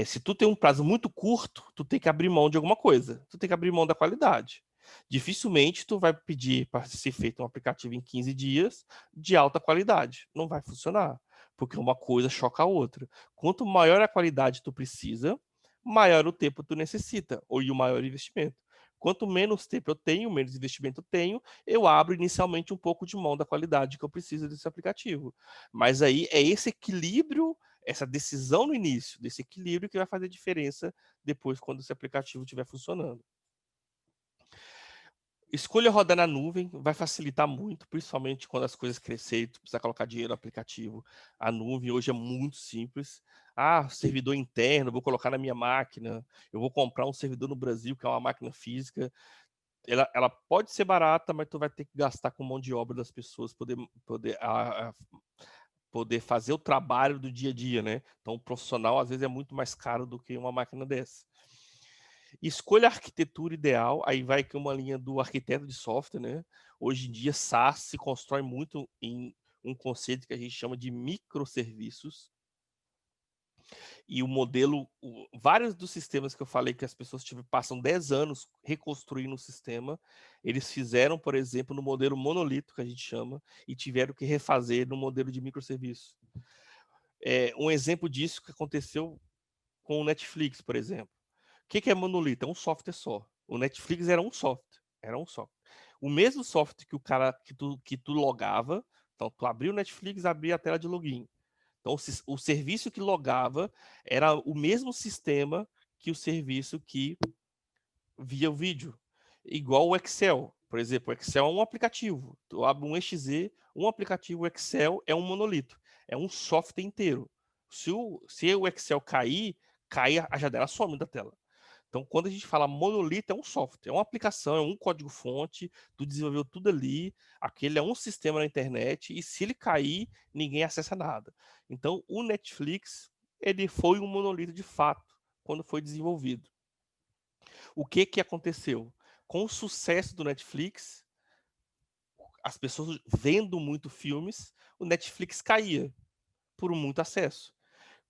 Se tu tem um prazo muito curto, tu tem que abrir mão de alguma coisa. Tu tem que abrir mão da qualidade. Dificilmente tu vai pedir para ser feito um aplicativo em 15 dias de alta qualidade. Não vai funcionar, porque uma coisa choca a outra. Quanto maior a qualidade tu precisa, maior o tempo tu necessita, ou e o maior investimento. Quanto menos tempo eu tenho, menos investimento eu tenho, eu abro inicialmente um pouco de mão da qualidade que eu preciso desse aplicativo. Mas aí é esse equilíbrio, essa decisão no início, desse equilíbrio que vai fazer diferença depois quando esse aplicativo estiver funcionando. Escolha rodar na nuvem, vai facilitar muito, principalmente quando as coisas crescerem, tu precisa colocar dinheiro no aplicativo. A nuvem hoje é muito simples. Ah, servidor interno, vou colocar na minha máquina. Eu vou comprar um servidor no Brasil, que é uma máquina física. Ela pode ser barata, mas tu vai ter que gastar com mão de obra das pessoas, poder fazer o trabalho do dia a dia, né? Então, o profissional, às vezes, é muito mais caro do que uma máquina dessa. Escolha a arquitetura ideal, aí vai que uma linha do arquiteto de software, né? Hoje em dia, SaaS se constrói muito em um conceito que a gente chama de microserviços. E o modelo, vários dos sistemas que eu falei que as pessoas passam 10 anos reconstruindo o sistema, eles fizeram, por exemplo, no modelo monolito, que a gente chama, e tiveram que refazer no modelo de microserviço. Um exemplo disso que aconteceu com o Netflix, por exemplo. O que é monolito? É um software só. O Netflix era um software. Era um software. O mesmo software que o cara que tu logava. Então, tu abria o Netflix, abria a tela de login. Então, o serviço que logava era o mesmo sistema que o serviço que via o vídeo. Igual o Excel. Por exemplo, o Excel é um aplicativo. Tu abre um exe, um aplicativo Excel é um monolito. É um software inteiro. Se o Excel cair, a janela some da tela. Então, quando a gente fala monolito, é um software, é uma aplicação, é um código-fonte, tu desenvolveu tudo ali, aquele é um sistema na internet, e se ele cair, ninguém acessa nada. Então, o Netflix, ele foi um monolito de fato, quando foi desenvolvido. O que aconteceu? Com o sucesso do Netflix, as pessoas vendo muito filmes, o Netflix caía por muito acesso.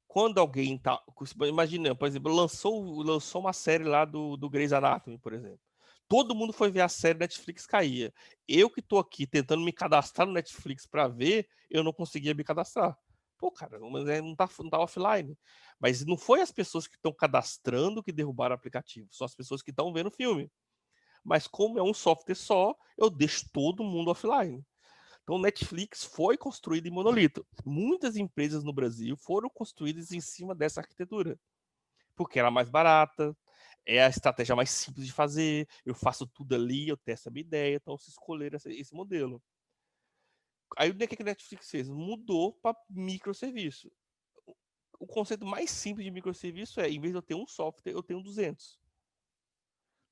Quando alguém tá. Imagina, por exemplo, lançou uma série lá do Grey's Anatomy, por exemplo. Todo mundo foi ver a série, Netflix caía. Eu que tô aqui tentando me cadastrar no Netflix para ver, eu não conseguia me cadastrar. Pô, cara, mas não tá offline. Mas não foi as pessoas que estão cadastrando que derrubaram o aplicativo, são as pessoas que estão vendo o filme. Mas como é um software só, eu deixo todo mundo offline. Então, o Netflix foi construído em monolito. Muitas empresas no Brasil foram construídas em cima dessa arquitetura, porque era mais barata, é a estratégia mais simples de fazer, eu faço tudo ali, eu testo a minha ideia, então se escolher esse modelo. Aí o que a Netflix fez? Mudou para microserviço. O conceito mais simples de microserviço é, em vez de eu ter um software, eu tenho 200.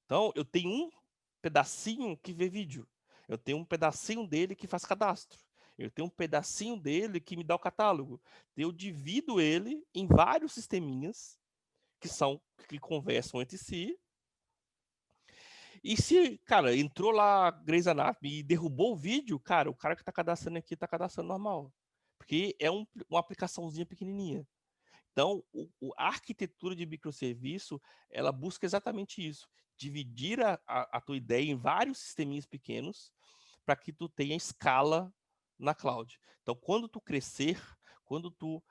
Então, eu tenho um pedacinho que vê vídeo. Eu tenho um pedacinho dele que faz cadastro. Eu tenho um pedacinho dele que me dá o catálogo. Eu divido ele em vários sisteminhas que conversam entre si. E se, cara, entrou lá Grey's Anatomy e derrubou o vídeo, cara, o cara que tá cadastrando aqui tá cadastrando normal. Porque é uma aplicaçãozinha pequenininha. Então, a arquitetura de microserviço, ela busca exatamente isso, dividir a tua ideia em vários sisteminhas pequenos para que tu tenha escala na cloud. Então, quando tu crescer, quando tu,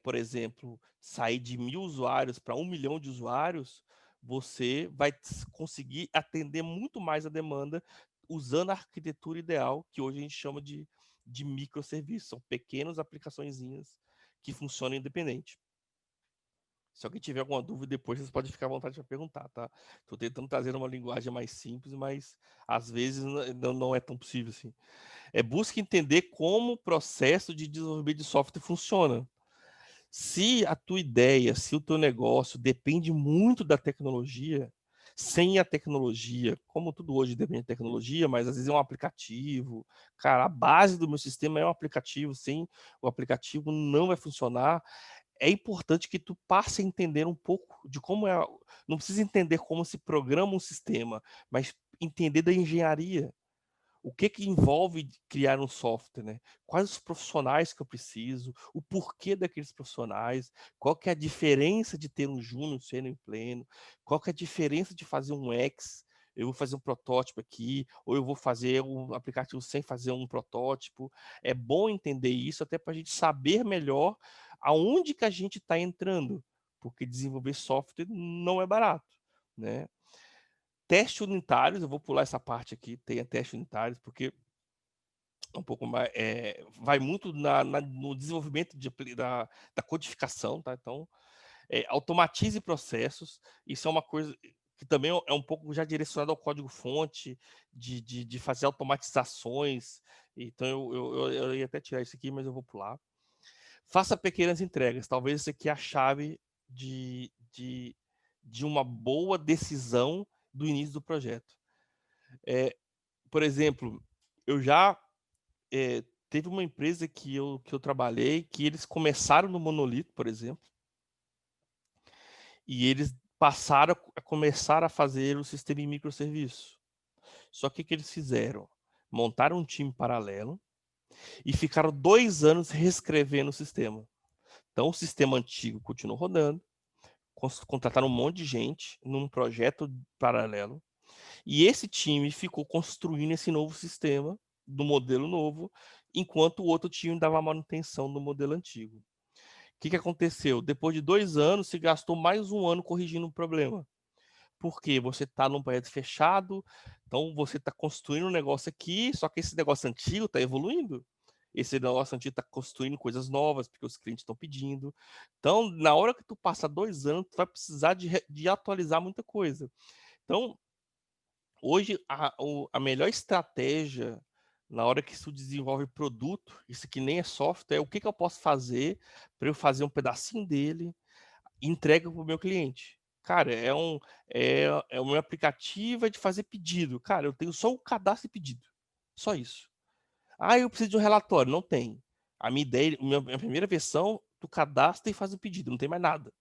por exemplo, sair de 1.000 usuários para 1 milhão de usuários, você vai conseguir atender muito mais a demanda usando a arquitetura ideal, que hoje a gente chama de microserviços. São pequenas aplicaçõezinhas que funcionam independente. Se alguém tiver alguma dúvida depois, vocês podem ficar à vontade para perguntar, tá? Estou tentando trazer uma linguagem mais simples, mas às vezes não é tão possível assim. Busque entender como o processo de desenvolvimento de software funciona. Se a tua ideia, se o teu negócio depende muito da tecnologia, sem a tecnologia, como tudo hoje depende da tecnologia, mas às vezes é um aplicativo. Cara, a base do meu sistema é um aplicativo, sem o aplicativo não vai funcionar. É importante que tu passe a entender um pouco de como é, não precisa entender como se programa um sistema, mas entender da engenharia. O que envolve criar um software, né? Quais os profissionais que eu preciso, o porquê daqueles profissionais, qual que é a diferença de ter um júnior sendo em pleno, qual que é a diferença de fazer um X, eu vou fazer um protótipo aqui, ou eu vou fazer um aplicativo sem fazer um protótipo. É bom entender isso até para a gente saber melhor aonde que a gente está entrando, porque desenvolver software não é barato, né? Testes unitários, eu vou pular essa parte aqui, tem testes unitários, porque é um pouco mais, vai muito no desenvolvimento da codificação, tá? Então, automatize processos, isso é uma coisa que também é um pouco já direcionado ao código-fonte, de fazer automatizações. Então, eu ia até tirar isso aqui, mas eu vou pular. Faça pequenas entregas, talvez isso aqui é a chave de uma boa decisão do início do projeto. Por exemplo, eu já teve uma empresa que eu trabalhei que eles começaram no monolito, por exemplo, e eles passaram a começar a fazer o sistema em microserviço. Só que o que eles fizeram? Montaram um time paralelo e ficaram 2 anos reescrevendo o sistema. Então, o sistema antigo continuou rodando, contrataram um monte de gente num projeto paralelo, e esse time ficou construindo esse novo sistema, do modelo novo, enquanto o outro time dava manutenção no modelo antigo. O que aconteceu? Depois de 2 anos, se gastou mais 1 ano corrigindo o problema. Porque você está num projeto fechado, então você está construindo um negócio aqui, só que esse negócio antigo está evoluindo. Esse negócio antigo está construindo coisas novas, porque os clientes estão pedindo. Então, na hora que tu passa 2 anos, tu vai precisar de atualizar muita coisa. Então, hoje, a melhor estratégia na hora que isso desenvolve produto, isso que nem é software, é o que eu posso fazer para eu fazer um pedacinho dele e entrega para o meu cliente. Cara, é o meu aplicativo de fazer pedido. Cara, eu tenho só o cadastro e pedido. Só isso. Ah, eu preciso de um relatório. Não tem. A minha ideia, minha primeira versão, tu cadastra e faz o pedido, não tem mais nada.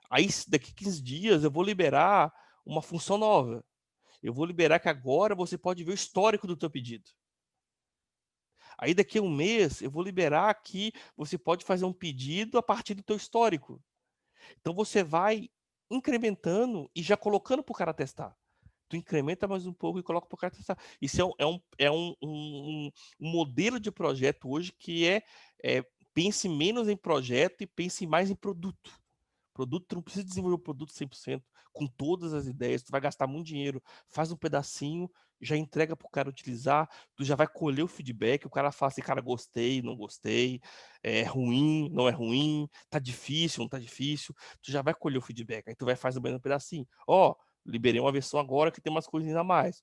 Aí, daqui 15 dias, eu vou liberar uma função nova. Eu vou liberar que agora você pode ver o histórico do teu pedido. Aí daqui a 1 mês eu vou liberar que você pode fazer um pedido a partir do teu histórico. Então você vai incrementando e já colocando para o cara testar. Tu incrementa mais um pouco e coloca para o cara testar. Isso é um modelo de projeto hoje que pense menos em projeto e pense mais em produto. Produto, tu não precisa desenvolver o produto 100%, com todas as ideias, tu vai gastar muito dinheiro, faz um pedacinho, já entrega para o cara utilizar, tu já vai colher o feedback, o cara fala assim, cara, gostei, não gostei, é ruim, não é ruim, tá difícil, não tá difícil, tu já vai colher o feedback, aí tu vai fazer o mesmo pedacinho, liberei uma versão agora que tem umas coisinhas a mais,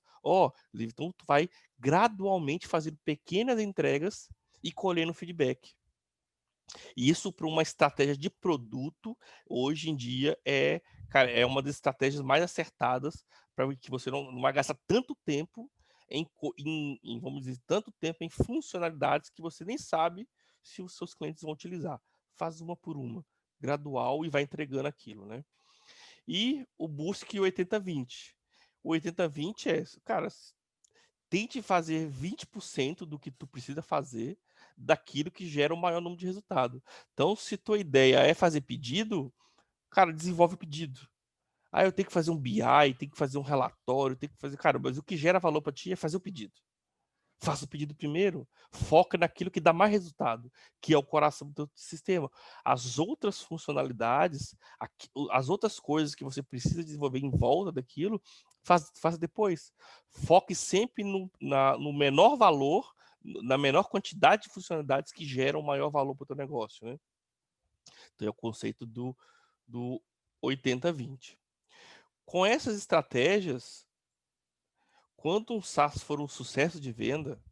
então tu vai gradualmente fazendo pequenas entregas e colhendo feedback. E isso para uma estratégia de produto, hoje em dia, cara, é uma das estratégias mais acertadas para que você não vai gastar tanto tempo vamos dizer, tanto tempo em funcionalidades que você nem sabe se os seus clientes vão utilizar. Faz uma por uma, gradual, e vai entregando aquilo, né? E o busque 80-20. O 80-20 cara, tente fazer 20% do que tu precisa fazer daquilo que gera o maior número de resultado. Então, se tua ideia é fazer pedido, cara, desenvolve o pedido. Eu tenho que fazer um BI, tenho que fazer um relatório, tenho que fazer... Cara, mas o que gera valor para ti é fazer o pedido. Faça o pedido primeiro, foca naquilo que dá mais resultado, que é o coração do teu sistema. As outras funcionalidades, as outras coisas que você precisa desenvolver em volta daquilo, faça depois. Foque sempre no menor valor, na menor quantidade de funcionalidades que geram maior valor para o teu negócio, né? Então é o conceito do 80-20. Com essas estratégias, quando um SaaS for um sucesso de venda,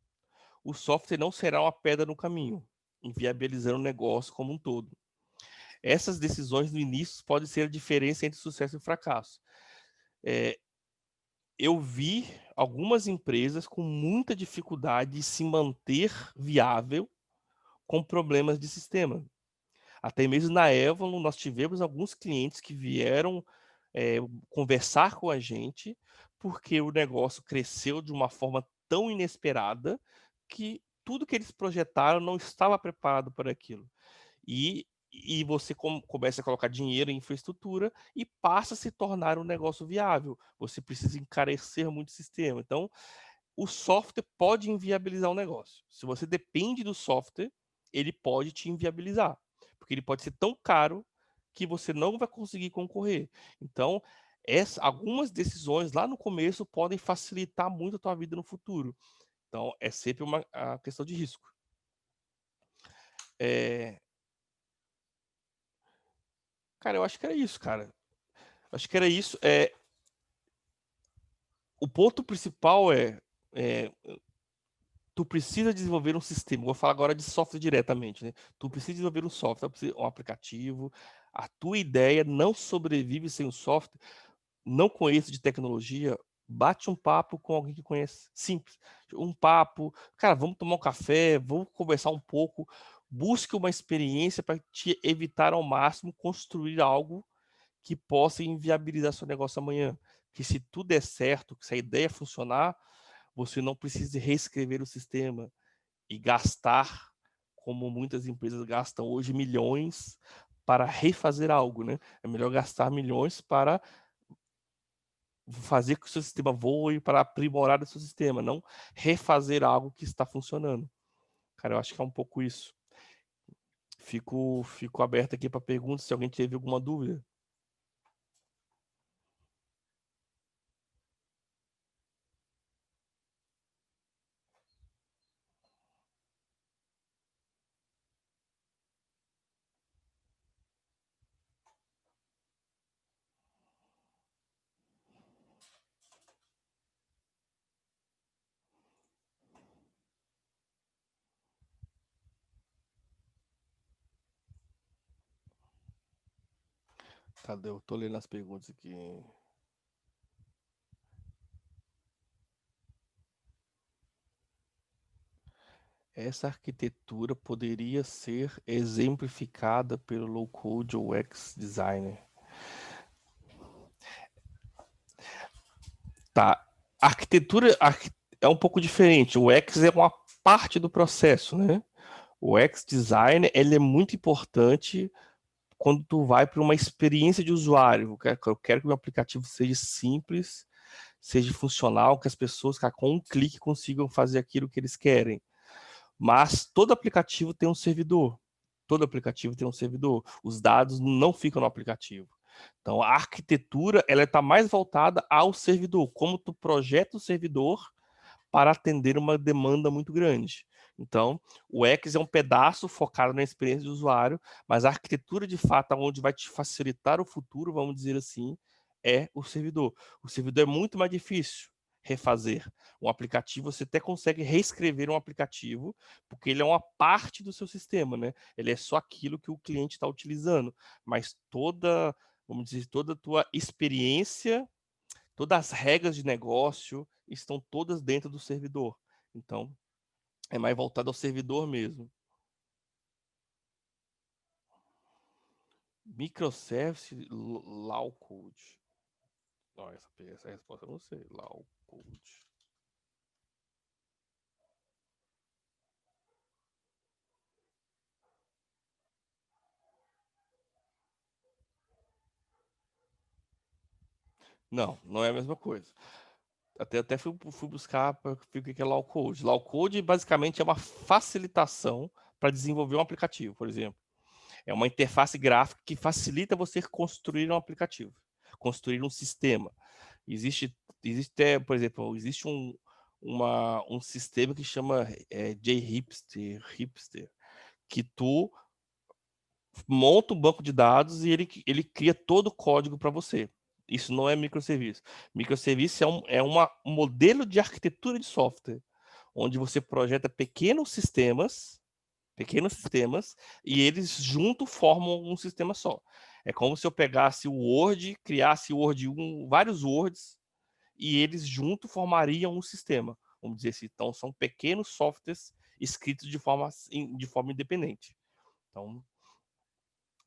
o software não será uma pedra no caminho, inviabilizando o negócio como um todo. Essas decisões no início podem ser a diferença entre sucesso e fracasso. Eu vi algumas empresas com muita dificuldade de se manter viável com problemas de sistema. Até mesmo na Avalon, nós tivemos alguns clientes que vieram conversar com a gente, porque o negócio cresceu de uma forma tão inesperada que tudo que eles projetaram não estava preparado para aquilo. E você começa a colocar dinheiro em infraestrutura e passa a se tornar um negócio viável. Você precisa encarecer muito o sistema. Então, o software pode inviabilizar o negócio. Se você depende do software, ele pode te inviabilizar, porque ele pode ser tão caro que você não vai conseguir concorrer. Então, algumas decisões lá no começo podem facilitar muito a tua vida no futuro. Então, é sempre a questão de risco. Cara, eu acho que era isso, cara. Acho que era isso. O ponto principal tu precisa desenvolver um sistema. Vou falar agora de software diretamente, né? Tu precisa desenvolver um software, um aplicativo. A tua ideia não sobrevive sem o software. Não conheço de tecnologia, bate um papo com alguém que conhece. Simples. Um papo. Cara, vamos tomar um café, vamos conversar um pouco. Busque uma experiência para te evitar ao máximo construir algo que possa inviabilizar seu negócio amanhã. Que se tudo der certo, que se a ideia funcionar, você não precise reescrever o sistema e gastar, como muitas empresas gastam hoje, milhões para refazer algo, né? É melhor gastar milhões para fazer que o seu sistema voe, para aprimorar o seu sistema, não refazer algo que está funcionando. Cara, eu acho que é um pouco isso. Fico aberto aqui para perguntas, se alguém teve alguma dúvida. Cadê? Eu tô lendo as perguntas aqui. Essa arquitetura poderia ser exemplificada pelo low code ou UX designer. Tá. Arquitetura é um pouco diferente. O UX é uma parte do processo, né? O UX design, ele é muito importante quando tu vai para uma experiência de usuário. Eu quero que o meu aplicativo seja simples, seja funcional, que as pessoas, cara, com um clique consigam fazer aquilo que eles querem. Mas todo aplicativo tem um servidor. Todo aplicativo tem um servidor. Os dados não ficam no aplicativo. Então, a arquitetura ela está mais voltada ao servidor. Como tu projeta o servidor para atender uma demanda muito grande. Então, o X é um pedaço focado na experiência do usuário, mas a arquitetura, de fato, onde vai te facilitar o futuro, vamos dizer assim, é o servidor. O servidor é muito mais difícil refazer. Um aplicativo, você até consegue reescrever um aplicativo, porque ele é uma parte do seu sistema, né? Ele é só aquilo que o cliente está utilizando, mas vamos dizer, toda a tua experiência, todas as regras de negócio estão todas dentro do servidor. Então, é mais voltado ao servidor mesmo. Microservice Low Code. Não, essa resposta eu não sei. Low Code. Não, não é a mesma coisa. Até fui buscar para ver o que é Low Code. Low Code basicamente é uma facilitação para desenvolver um aplicativo, por exemplo. É uma interface gráfica que facilita você construir um aplicativo, construir um sistema. Existe por exemplo, existe um sistema que chama JHipster, que tu monta um banco de dados e ele cria todo o código para você. Isso não é microserviço. Microserviço um modelo de arquitetura de software, onde você projeta pequenos sistemas, e eles juntos formam um sistema só. É como se eu pegasse o Word, criasse vários Words, e eles juntos formariam um sistema. Vamos dizer assim. Então, são pequenos softwares escritos de forma independente. Então,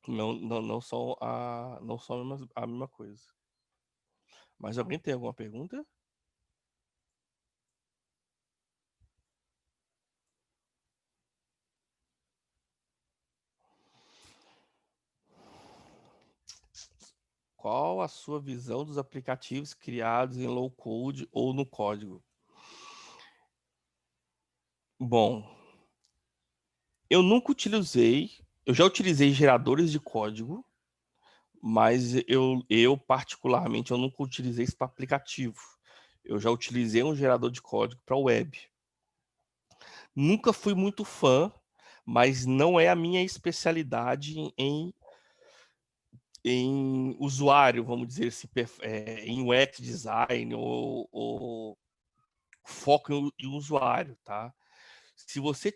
não são a mesma coisa. Mas alguém tem alguma pergunta? Qual a sua visão dos aplicativos criados em low code ou no código? Bom, eu nunca utilizei, eu já utilizei geradores de código, mas eu particularmente, eu nunca utilizei isso para aplicativo. Eu já utilizei um gerador de código para web. Nunca fui muito fã, mas não é a minha especialidade em usuário, vamos dizer assim, em UX design ou foco em usuário, tá? Se você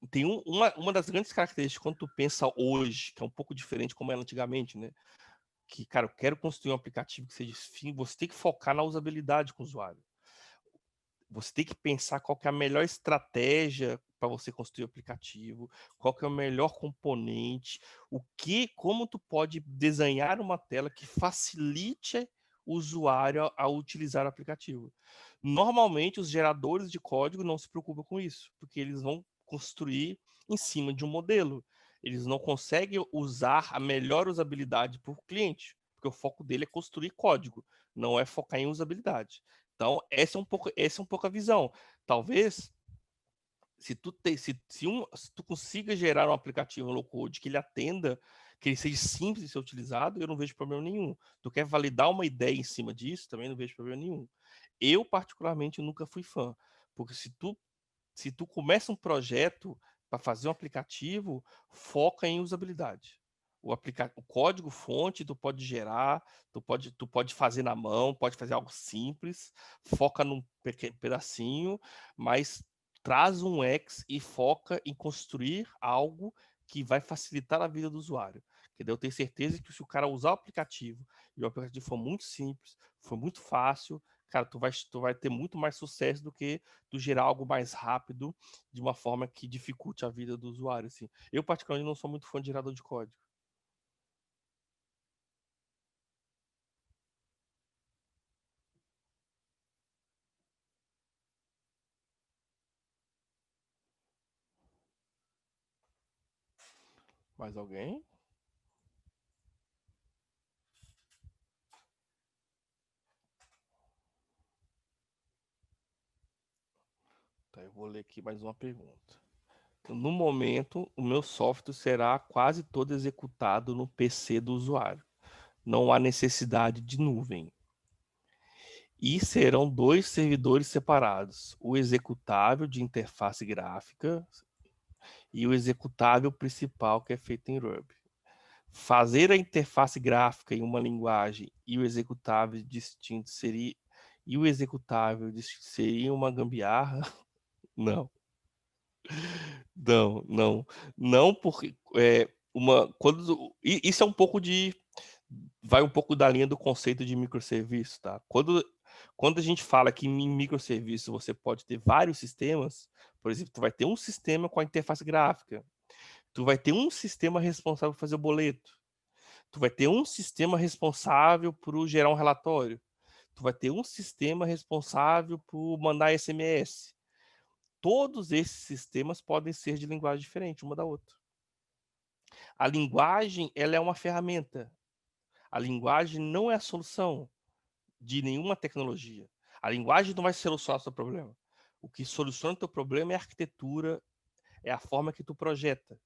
tem uma das grandes características quando tu pensa hoje, que é um pouco diferente como era antigamente, né? Que, cara, eu quero construir um aplicativo que seja fim, você tem que focar na usabilidade com o usuário. Você tem que pensar qual que é a melhor estratégia para você construir o aplicativo, qual que é o melhor componente, como tu pode desenhar uma tela que facilite o usuário a utilizar o aplicativo. Normalmente, os geradores de código não se preocupam com isso, porque eles vão construir em cima de um modelo. Eles não conseguem usar a melhor usabilidade para o cliente, porque o foco dele é construir código, não é focar em usabilidade. Então, essa é um pouco a visão. Talvez, se tu consiga gerar um aplicativo low code que ele atenda, que ele seja simples de ser utilizado, eu não vejo problema nenhum. Tu quer validar uma ideia em cima disso, também não vejo problema nenhum. Eu, particularmente, nunca fui fã, porque se tu começa um projeto para fazer um aplicativo, foca em usabilidade. O código fonte tu pode gerar, tu pode fazer na mão, pode fazer algo simples, foca num pequeno pedacinho, mas traz um X e foca em construir algo que vai facilitar a vida do usuário. Entendeu? Eu tenho certeza que se o cara usar o aplicativo e o aplicativo for muito simples, for muito fácil, cara, tu vai ter muito mais sucesso do que tu gerar algo mais rápido de uma forma que dificulte a vida do usuário, assim. Eu, particularmente, não sou muito fã de gerador de código. Mais alguém? Tá, eu vou ler aqui mais uma pergunta. No momento, o meu software será quase todo executado no PC do usuário. Não há necessidade de nuvem. E serão dois servidores separados: o executável de interface gráfica e o executável principal, que é feito em Ruby. Fazer a interface gráfica em uma linguagem e o executável distinto seria uma gambiarra? Não, não, não, porque isso é um pouco vai um pouco da linha do conceito de microserviço, tá? Quando a gente fala que em microserviço você pode ter vários sistemas, por exemplo, tu vai ter um sistema com a interface gráfica, tu vai ter um sistema responsável por fazer o boleto, tu vai ter um sistema responsável por gerar um relatório, tu vai ter um sistema responsável por mandar SMS. Todos esses sistemas podem ser de linguagem diferente uma da outra. A linguagem, ela é uma ferramenta. A linguagem não é a solução de nenhuma tecnologia. A linguagem não vai solucionar o seu problema. O que soluciona o teu problema é a arquitetura, é a forma que tu projeta,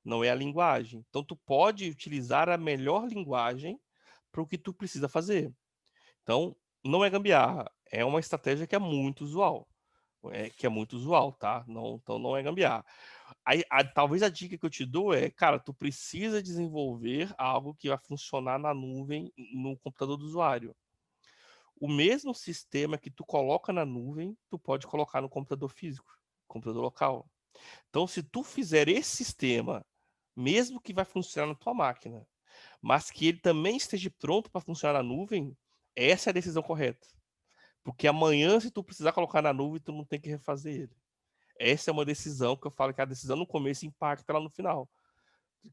não é a linguagem. Então, tu pode utilizar a melhor linguagem para o que tu precisa fazer. Então, não é gambiarra, é uma estratégia que é muito usual. Que é muito usual, tá? Não, então, não é gambiarra. Talvez a dica que eu te dou é, cara, tu precisa desenvolver algo que vai funcionar na nuvem, no computador do usuário. O mesmo sistema que tu coloca na nuvem, tu pode colocar no computador físico, computador local. Então, se tu fizer esse sistema, mesmo que vai funcionar na tua máquina, mas que ele também esteja pronto para funcionar na nuvem, essa é a decisão correta. Porque amanhã, se tu precisar colocar na nuvem, tu não tem que refazer ele. Essa é uma decisão que eu falo que a decisão no começo impacta lá no final.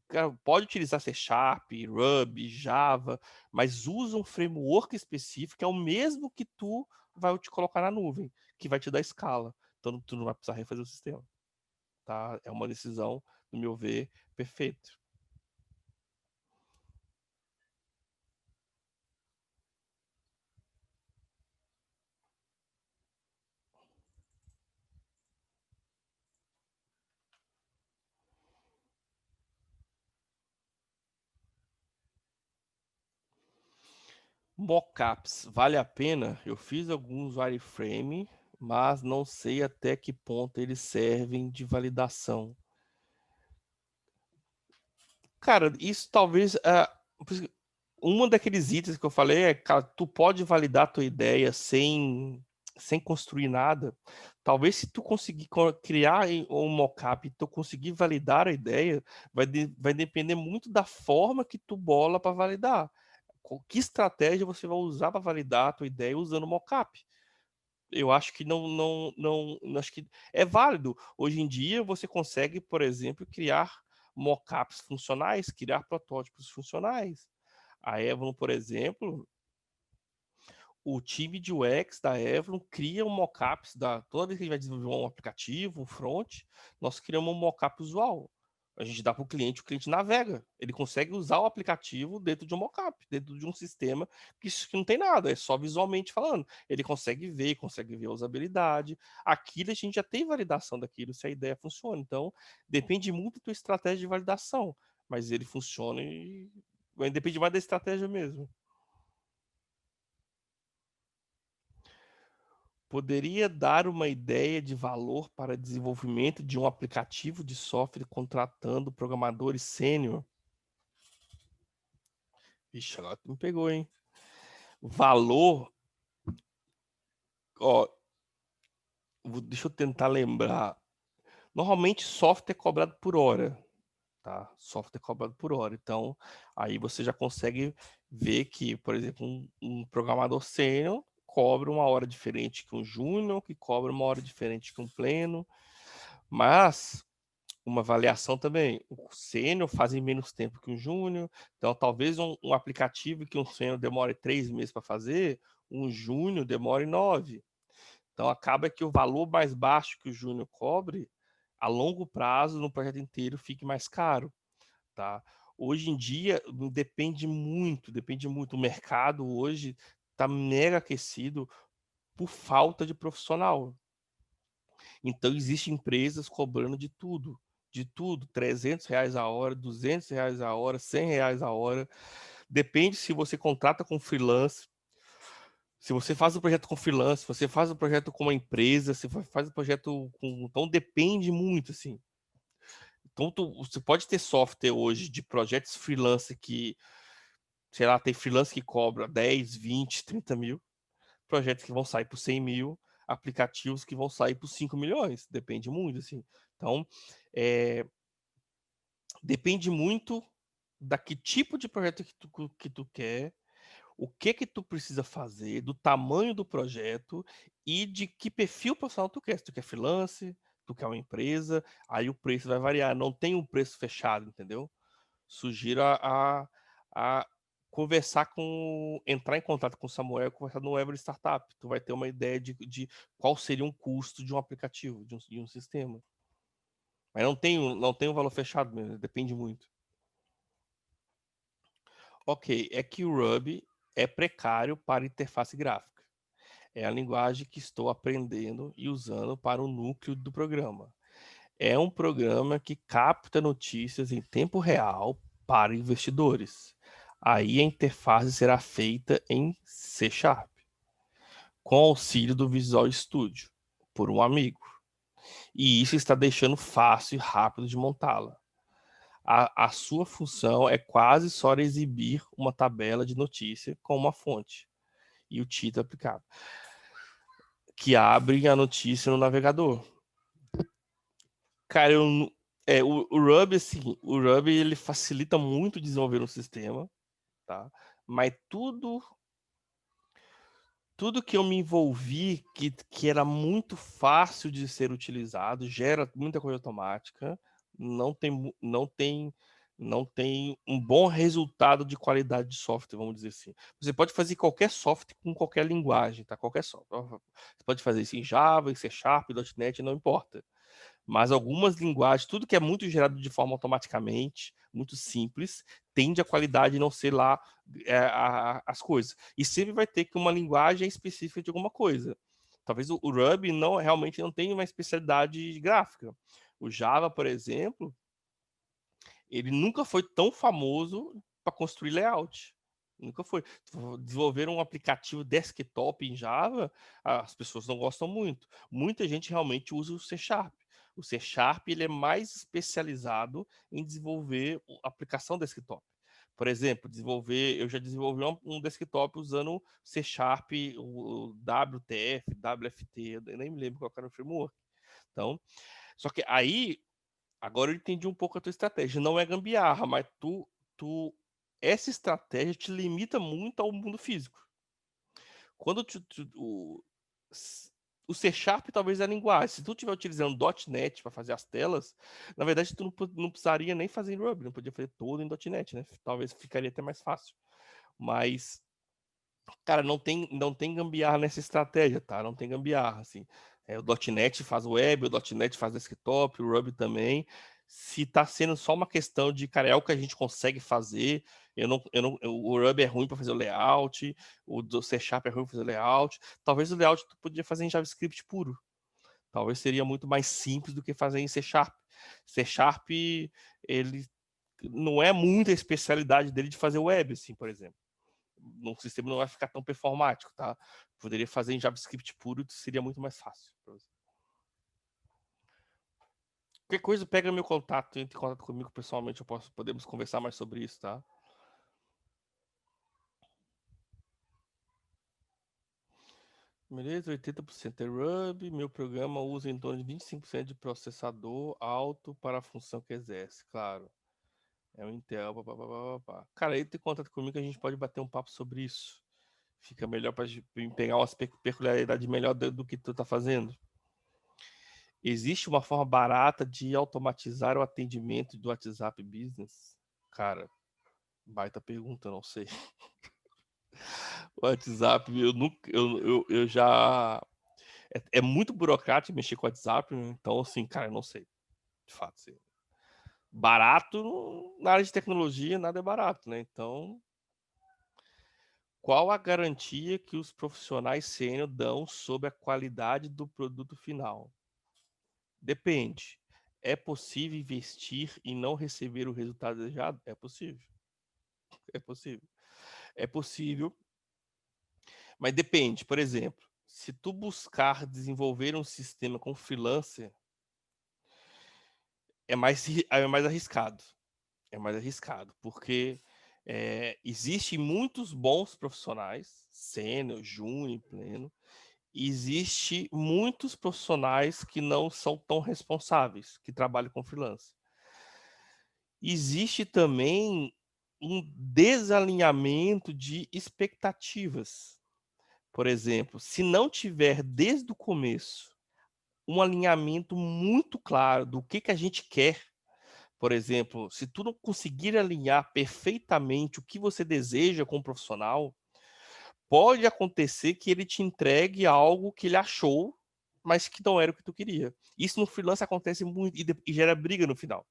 Cara, pode utilizar C Sharp, Ruby, Java, mas usa um framework específico que é o mesmo que tu vai te colocar na nuvem, que vai te dar escala. Então tu não vai precisar refazer o sistema. Tá? É uma decisão, no meu ver, perfeita. Mockups, vale a pena? Eu fiz alguns wireframe, mas não sei até que ponto eles servem de validação. Cara, isso talvez... um daqueles itens que eu falei é, cara, tu pode validar a tua ideia sem construir nada. Talvez se tu conseguir criar um mockup e tu conseguir validar a ideia, vai depender muito da forma que tu bola para validar. Que estratégia você vai usar para validar a tua ideia usando o mockup? Eu acho que acho que é válido. Hoje em dia você consegue, por exemplo, criar mockups funcionais, criar protótipos funcionais. A Avalon, por exemplo, o time de UX da Avalon cria um mockups toda vez que a gente vai desenvolver um aplicativo, um front, nós criamos um mockup usual. A gente dá para o cliente navega. Ele consegue usar o aplicativo dentro de um mockup, dentro de um sistema que não tem nada, é só visualmente falando. Ele consegue ver a usabilidade. Aquilo a gente já tem validação daquilo, se a ideia funciona. Então, depende muito da tua estratégia de validação, mas ele funciona e depende mais da estratégia mesmo. Poderia dar uma ideia de valor para desenvolvimento de um aplicativo de software contratando programadores sênior? Ixi, agora tu me pegou, hein? Valor, ó, deixa eu tentar lembrar. Normalmente software é cobrado por hora, tá? Software é cobrado por hora. Então, aí você já consegue ver que, por exemplo, um programador sênior cobra uma hora diferente que um júnior, que cobra uma hora diferente que um pleno. Mas uma avaliação também. O sênior faz em menos tempo que um júnior. Então, talvez um aplicativo que um sênior demore 3 meses para fazer, um júnior demore 9. Então, acaba que o valor mais baixo que o júnior cobre, a longo prazo, no projeto inteiro, fique mais caro. Tá? Hoje em dia, depende muito. O mercado hoje está mega aquecido por falta de profissional. Então, existem empresas cobrando de tudo, R$ 300 a hora, R$ 200 a hora, R$ 100 a hora. Depende se você contrata com freelance, se você faz o projeto com freelance, se você faz o projeto com uma empresa, se faz o projeto com... Então, depende muito, assim. Então, você pode ter software hoje de projetos freelance que, sei lá, tem freelance que cobra 10, 20, 30 mil, projetos que vão sair por 100 mil, aplicativos que vão sair por 5 milhões. Depende muito, assim. Então, depende muito da que tipo de projeto que tu quer, o que tu precisa fazer, do tamanho do projeto e de que perfil profissional tu quer. Se tu quer freelance, tu quer uma empresa, aí o preço vai variar. Não tem um preço fechado, entendeu? Sugiro a conversar entrar em contato com o Samuel, conversar no Ever Startup. Tu vai ter uma ideia de qual seria um custo de um aplicativo, de um sistema. Mas não tem um valor fechado mesmo, depende muito. Ok, é que o Ruby é precário para interface gráfica. É a linguagem que estou aprendendo e usando para o núcleo do programa. É um programa que capta notícias em tempo real para investidores. Aí a interface será feita em C Sharp, com auxílio do Visual Studio, por um amigo. E isso está deixando fácil e rápido de montá-la. A sua função é quase só exibir uma tabela de notícia com uma fonte e o título aplicado, que abre a notícia no navegador. Cara, o Ruby, assim, o Ruby ele facilita muito desenvolver um sistema, tá? Mas tudo que eu me envolvi que era muito fácil de ser utilizado, gera muita coisa automática, não tem um bom resultado de qualidade de software, vamos dizer assim. Você pode fazer qualquer software com qualquer linguagem, tá? Qualquer software. Você pode fazer isso em Java, em C Sharp, .NET, não importa. Mas algumas linguagens, tudo que é muito gerado de forma automaticamente, muito simples, tende a qualidade não ser lá as coisas. E sempre vai ter que uma linguagem específica de alguma coisa. Talvez o Ruby realmente não tenha uma especialidade gráfica. O Java, por exemplo, ele nunca foi tão famoso para construir layout. Nunca foi. Desenvolver um aplicativo desktop em Java, as pessoas não gostam muito. Muita gente realmente usa o C Sharp. O C Sharp ele é mais especializado em desenvolver aplicação desktop. Por exemplo, eu já desenvolvi um desktop usando C Sharp, o WTF, WFT, eu nem me lembro qual era o framework. Então, só que aí agora eu entendi um pouco a tua estratégia. Não é gambiarra, mas essa estratégia te limita muito ao mundo físico. Quando o C Sharp talvez é a linguagem. Se tu estiver utilizando .NET para fazer as telas, na verdade tu não precisaria nem fazer em Ruby, não podia fazer todo em .NET, né? Talvez ficaria até mais fácil. Mas, cara, não tem gambiarra nessa estratégia, tá? Não tem gambiarra, assim. O .NET faz web, o .NET faz desktop, o Ruby também. Se tá sendo só uma questão de, cara, é o que a gente consegue fazer, o Ruby é ruim para fazer o layout, o do C Sharp é ruim para fazer o layout, talvez o layout tu podia fazer em JavaScript puro. Talvez seria muito mais simples do que fazer em C Sharp. C Sharp, ele não é muita especialidade dele de fazer web, assim, por exemplo. No sistema não vai ficar tão performático, tá? Poderia fazer em JavaScript puro, seria muito mais fácil. Qualquer coisa, pega meu contato, entre em contato comigo pessoalmente, podemos conversar mais sobre isso, tá? Beleza, 80% é Ruby, meu programa usa em torno de 25% de processador alto para a função que exerce, claro. É o Intel, papapá. Cara, aí tem contato comigo que a gente pode bater um papo sobre isso. Fica melhor para pegar umas peculiaridades melhor do que tu tá fazendo. Existe uma forma barata de automatizar o atendimento do WhatsApp Business? Cara, baita pergunta, não sei. O WhatsApp, eu nunca, eu já. É muito burocrático mexer com o WhatsApp, então, assim, cara, eu não sei. De fato, assim. Barato, na área de tecnologia, nada é barato, né? Então, qual a garantia que os profissionais sênior dão sobre a qualidade do produto final? Depende. É possível investir e não receber o resultado desejado? É possível. É possível. É possível, mas depende. Por exemplo, se tu buscar desenvolver um sistema com freelancer, é mais arriscado. É mais arriscado, porque existem muitos bons profissionais, sênior, júnior, pleno, e existe muitos profissionais que não são tão responsáveis, que trabalham com freelance. Existe também um desalinhamento de expectativas. Por exemplo, se não tiver desde o começo um alinhamento muito claro do que a gente quer, por exemplo, se tu não conseguir alinhar perfeitamente o que você deseja com o profissional, pode acontecer que ele te entregue algo que ele achou, mas que não era o que tu queria. Isso no freelance acontece muito e gera briga no final.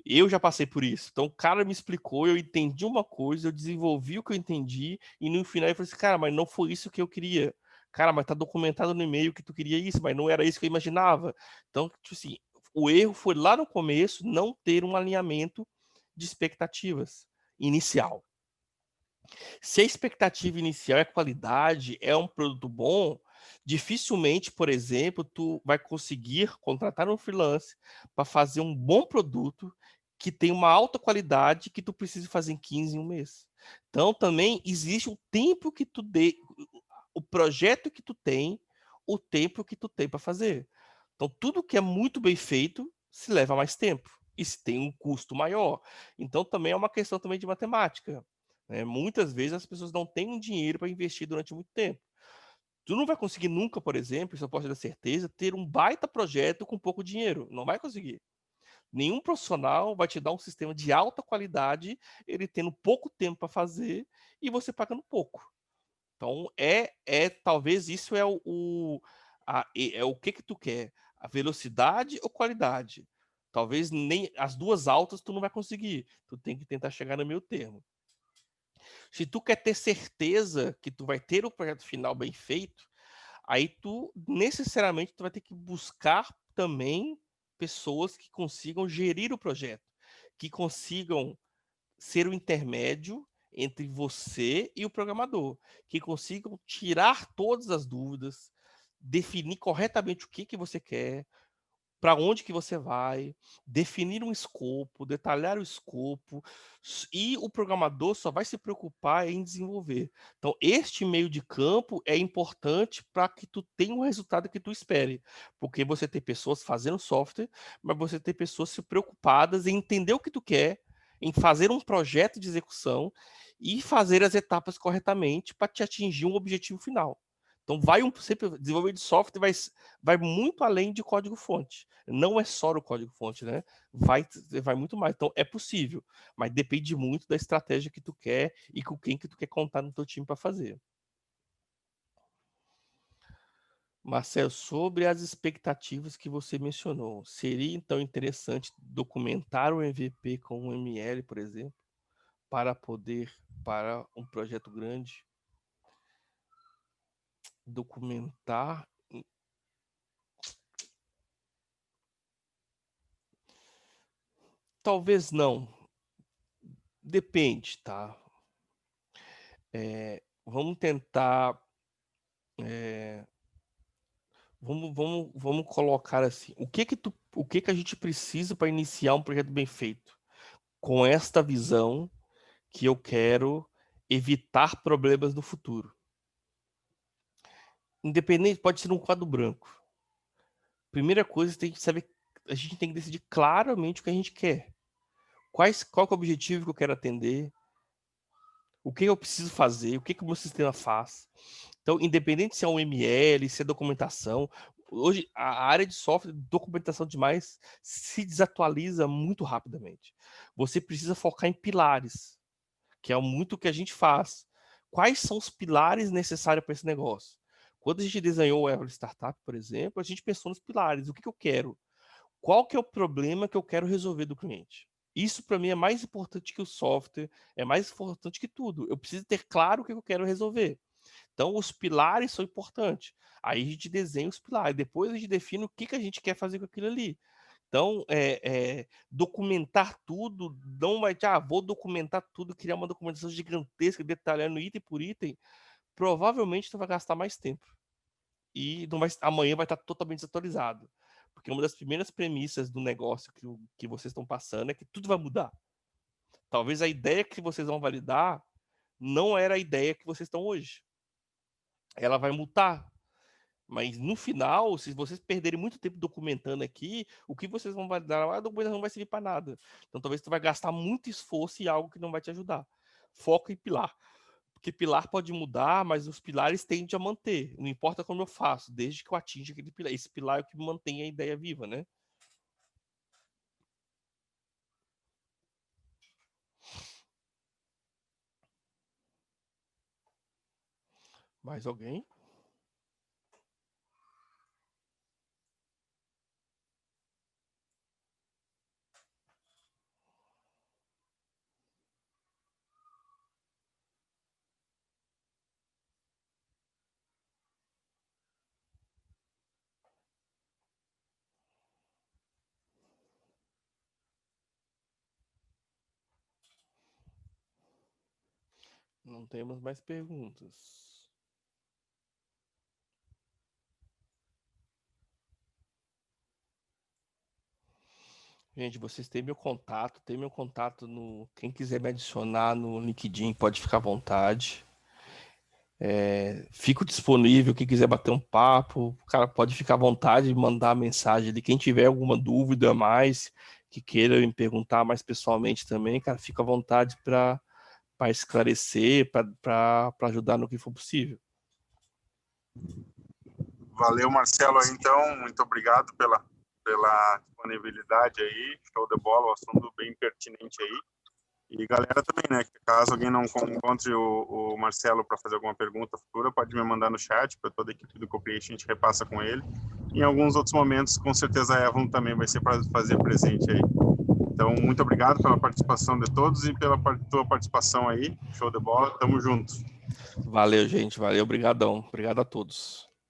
Eu já passei por isso. Então, o cara me explicou, eu entendi uma coisa, eu desenvolvi o que eu entendi, e no final eu falei assim, cara, mas não foi isso que eu queria. Cara, mas tá documentado no e-mail que tu queria isso, mas não era isso que eu imaginava. Então, tipo assim, o erro foi lá no começo não ter um alinhamento de expectativas inicial. Se a expectativa inicial é qualidade, é um produto bom, Dificilmente, por exemplo, tu vai conseguir contratar um freelance para fazer um bom produto que tem uma alta qualidade que tu precisa fazer em 15 em um mês. Então, também existe o tempo que tu dê, o projeto que tu tem, o tempo que tu tem para fazer. Então, tudo que é muito bem feito se leva mais tempo e se tem um custo maior. Então, também é uma questão também de matemática, né? Muitas vezes as pessoas não têm dinheiro para investir durante muito tempo. Tu não vai conseguir nunca, por exemplo, isso eu posso ter certeza, ter um baita projeto com pouco dinheiro. Não vai conseguir. Nenhum profissional vai te dar um sistema de alta qualidade, ele tendo pouco tempo para fazer e você pagando pouco. Então, talvez isso é é o que tu quer, a velocidade ou qualidade. Talvez nem as duas altas tu não vai conseguir. Tu tem que tentar chegar no meio termo. Se tu quer ter certeza que tu vai ter o projeto final bem feito, aí tu necessariamente tu vai ter que buscar também pessoas que consigam gerir o projeto, que consigam ser o intermédio entre você e o programador, que consigam tirar todas as dúvidas, definir corretamente o que que você quer, para onde que você vai, definir um escopo, detalhar o escopo, e o programador só vai se preocupar em desenvolver. Então, este meio de campo é importante para que tu tenha o resultado que tu espere, porque você tem pessoas fazendo software, mas você tem pessoas se preocupadas em entender o que tu quer, em fazer um projeto de execução e fazer as etapas corretamente para te atingir um objetivo final. Então, sempre desenvolvimento de software vai muito além de código-fonte. Não é só o código-fonte, né? Vai muito mais. Então, é possível, mas depende muito da estratégia que tu quer e com quem que tu quer contar no teu time para fazer. Marcelo, sobre as expectativas que você mencionou, seria então interessante documentar o MVP com o ML, por exemplo, para um projeto grande, documentar. Talvez não. Depende, tá? Vamos tentar. é, vamos colocar assim. O que que a gente precisa para iniciar um projeto bem feito? Com esta visão que eu quero evitar problemas no futuro. Independente, pode ser um quadro branco. Primeira coisa, tem que saber, a gente tem que decidir claramente o que a gente quer. Qual que é o objetivo que eu quero atender? O que eu preciso fazer? O que que o meu sistema faz? Então, independente se é um ML, se é documentação, hoje a área de software, documentação demais, se desatualiza muito rapidamente. Você precisa focar em pilares, que é muito o que a gente faz. Quais são os pilares necessários para esse negócio? Quando a gente desenhou o Everly Startup, por exemplo, a gente pensou nos pilares. O que que eu quero? Qual que é o problema que eu quero resolver do cliente? Isso para mim é mais importante que o software, é mais importante que tudo. Eu preciso ter claro o que eu quero resolver. Então, os pilares são importantes. Aí a gente desenha os pilares, depois a gente define o que, que a gente quer fazer com aquilo ali. Então, documentar tudo, não vai, vou documentar tudo, criar uma documentação gigantesca, detalhando item por item, provavelmente tu vai gastar mais tempo. E não vai, amanhã vai estar totalmente desatualizado. Porque uma das primeiras premissas do negócio que vocês estão passando é que tudo vai mudar. Talvez a ideia que vocês vão validar não era a ideia que vocês estão hoje. Ela vai mutar. Mas no final, se vocês perderem muito tempo documentando aqui, o que vocês vão validar, a documentação não vai servir para nada. Então talvez você vai gastar muito esforço em algo que não vai te ajudar. Foca em pilar. Porque pilar pode mudar, mas os pilares tendem a manter. Não importa como eu faço, desde que eu atinja aquele pilar. Esse pilar é o que mantém a ideia viva, né? Mais alguém? Não temos mais perguntas. Gente, vocês têm meu contato no. Quem quiser me adicionar no LinkedIn, pode ficar à vontade. Fico disponível, quem quiser bater um papo, o cara pode ficar à vontade de mandar mensagem ali. Quem tiver alguma dúvida a mais, que queira me perguntar mais pessoalmente também, cara, fica à vontade para esclarecer, para ajudar no que for possível. Valeu, Marcelo, então, muito obrigado pela disponibilidade aí, show de bola, o assunto bem pertinente aí. E galera também, né, que caso alguém não encontre o Marcelo para fazer alguma pergunta futura, pode me mandar no chat, para toda a equipe do Copilation a gente repassa com ele. Em alguns outros momentos, com certeza a Evelyn também vai ser para fazer presente aí. Então, muito obrigado pela participação de todos e pela tua participação aí, show de bola, tamo junto. Valeu, gente, valeu, obrigadão, obrigado a todos.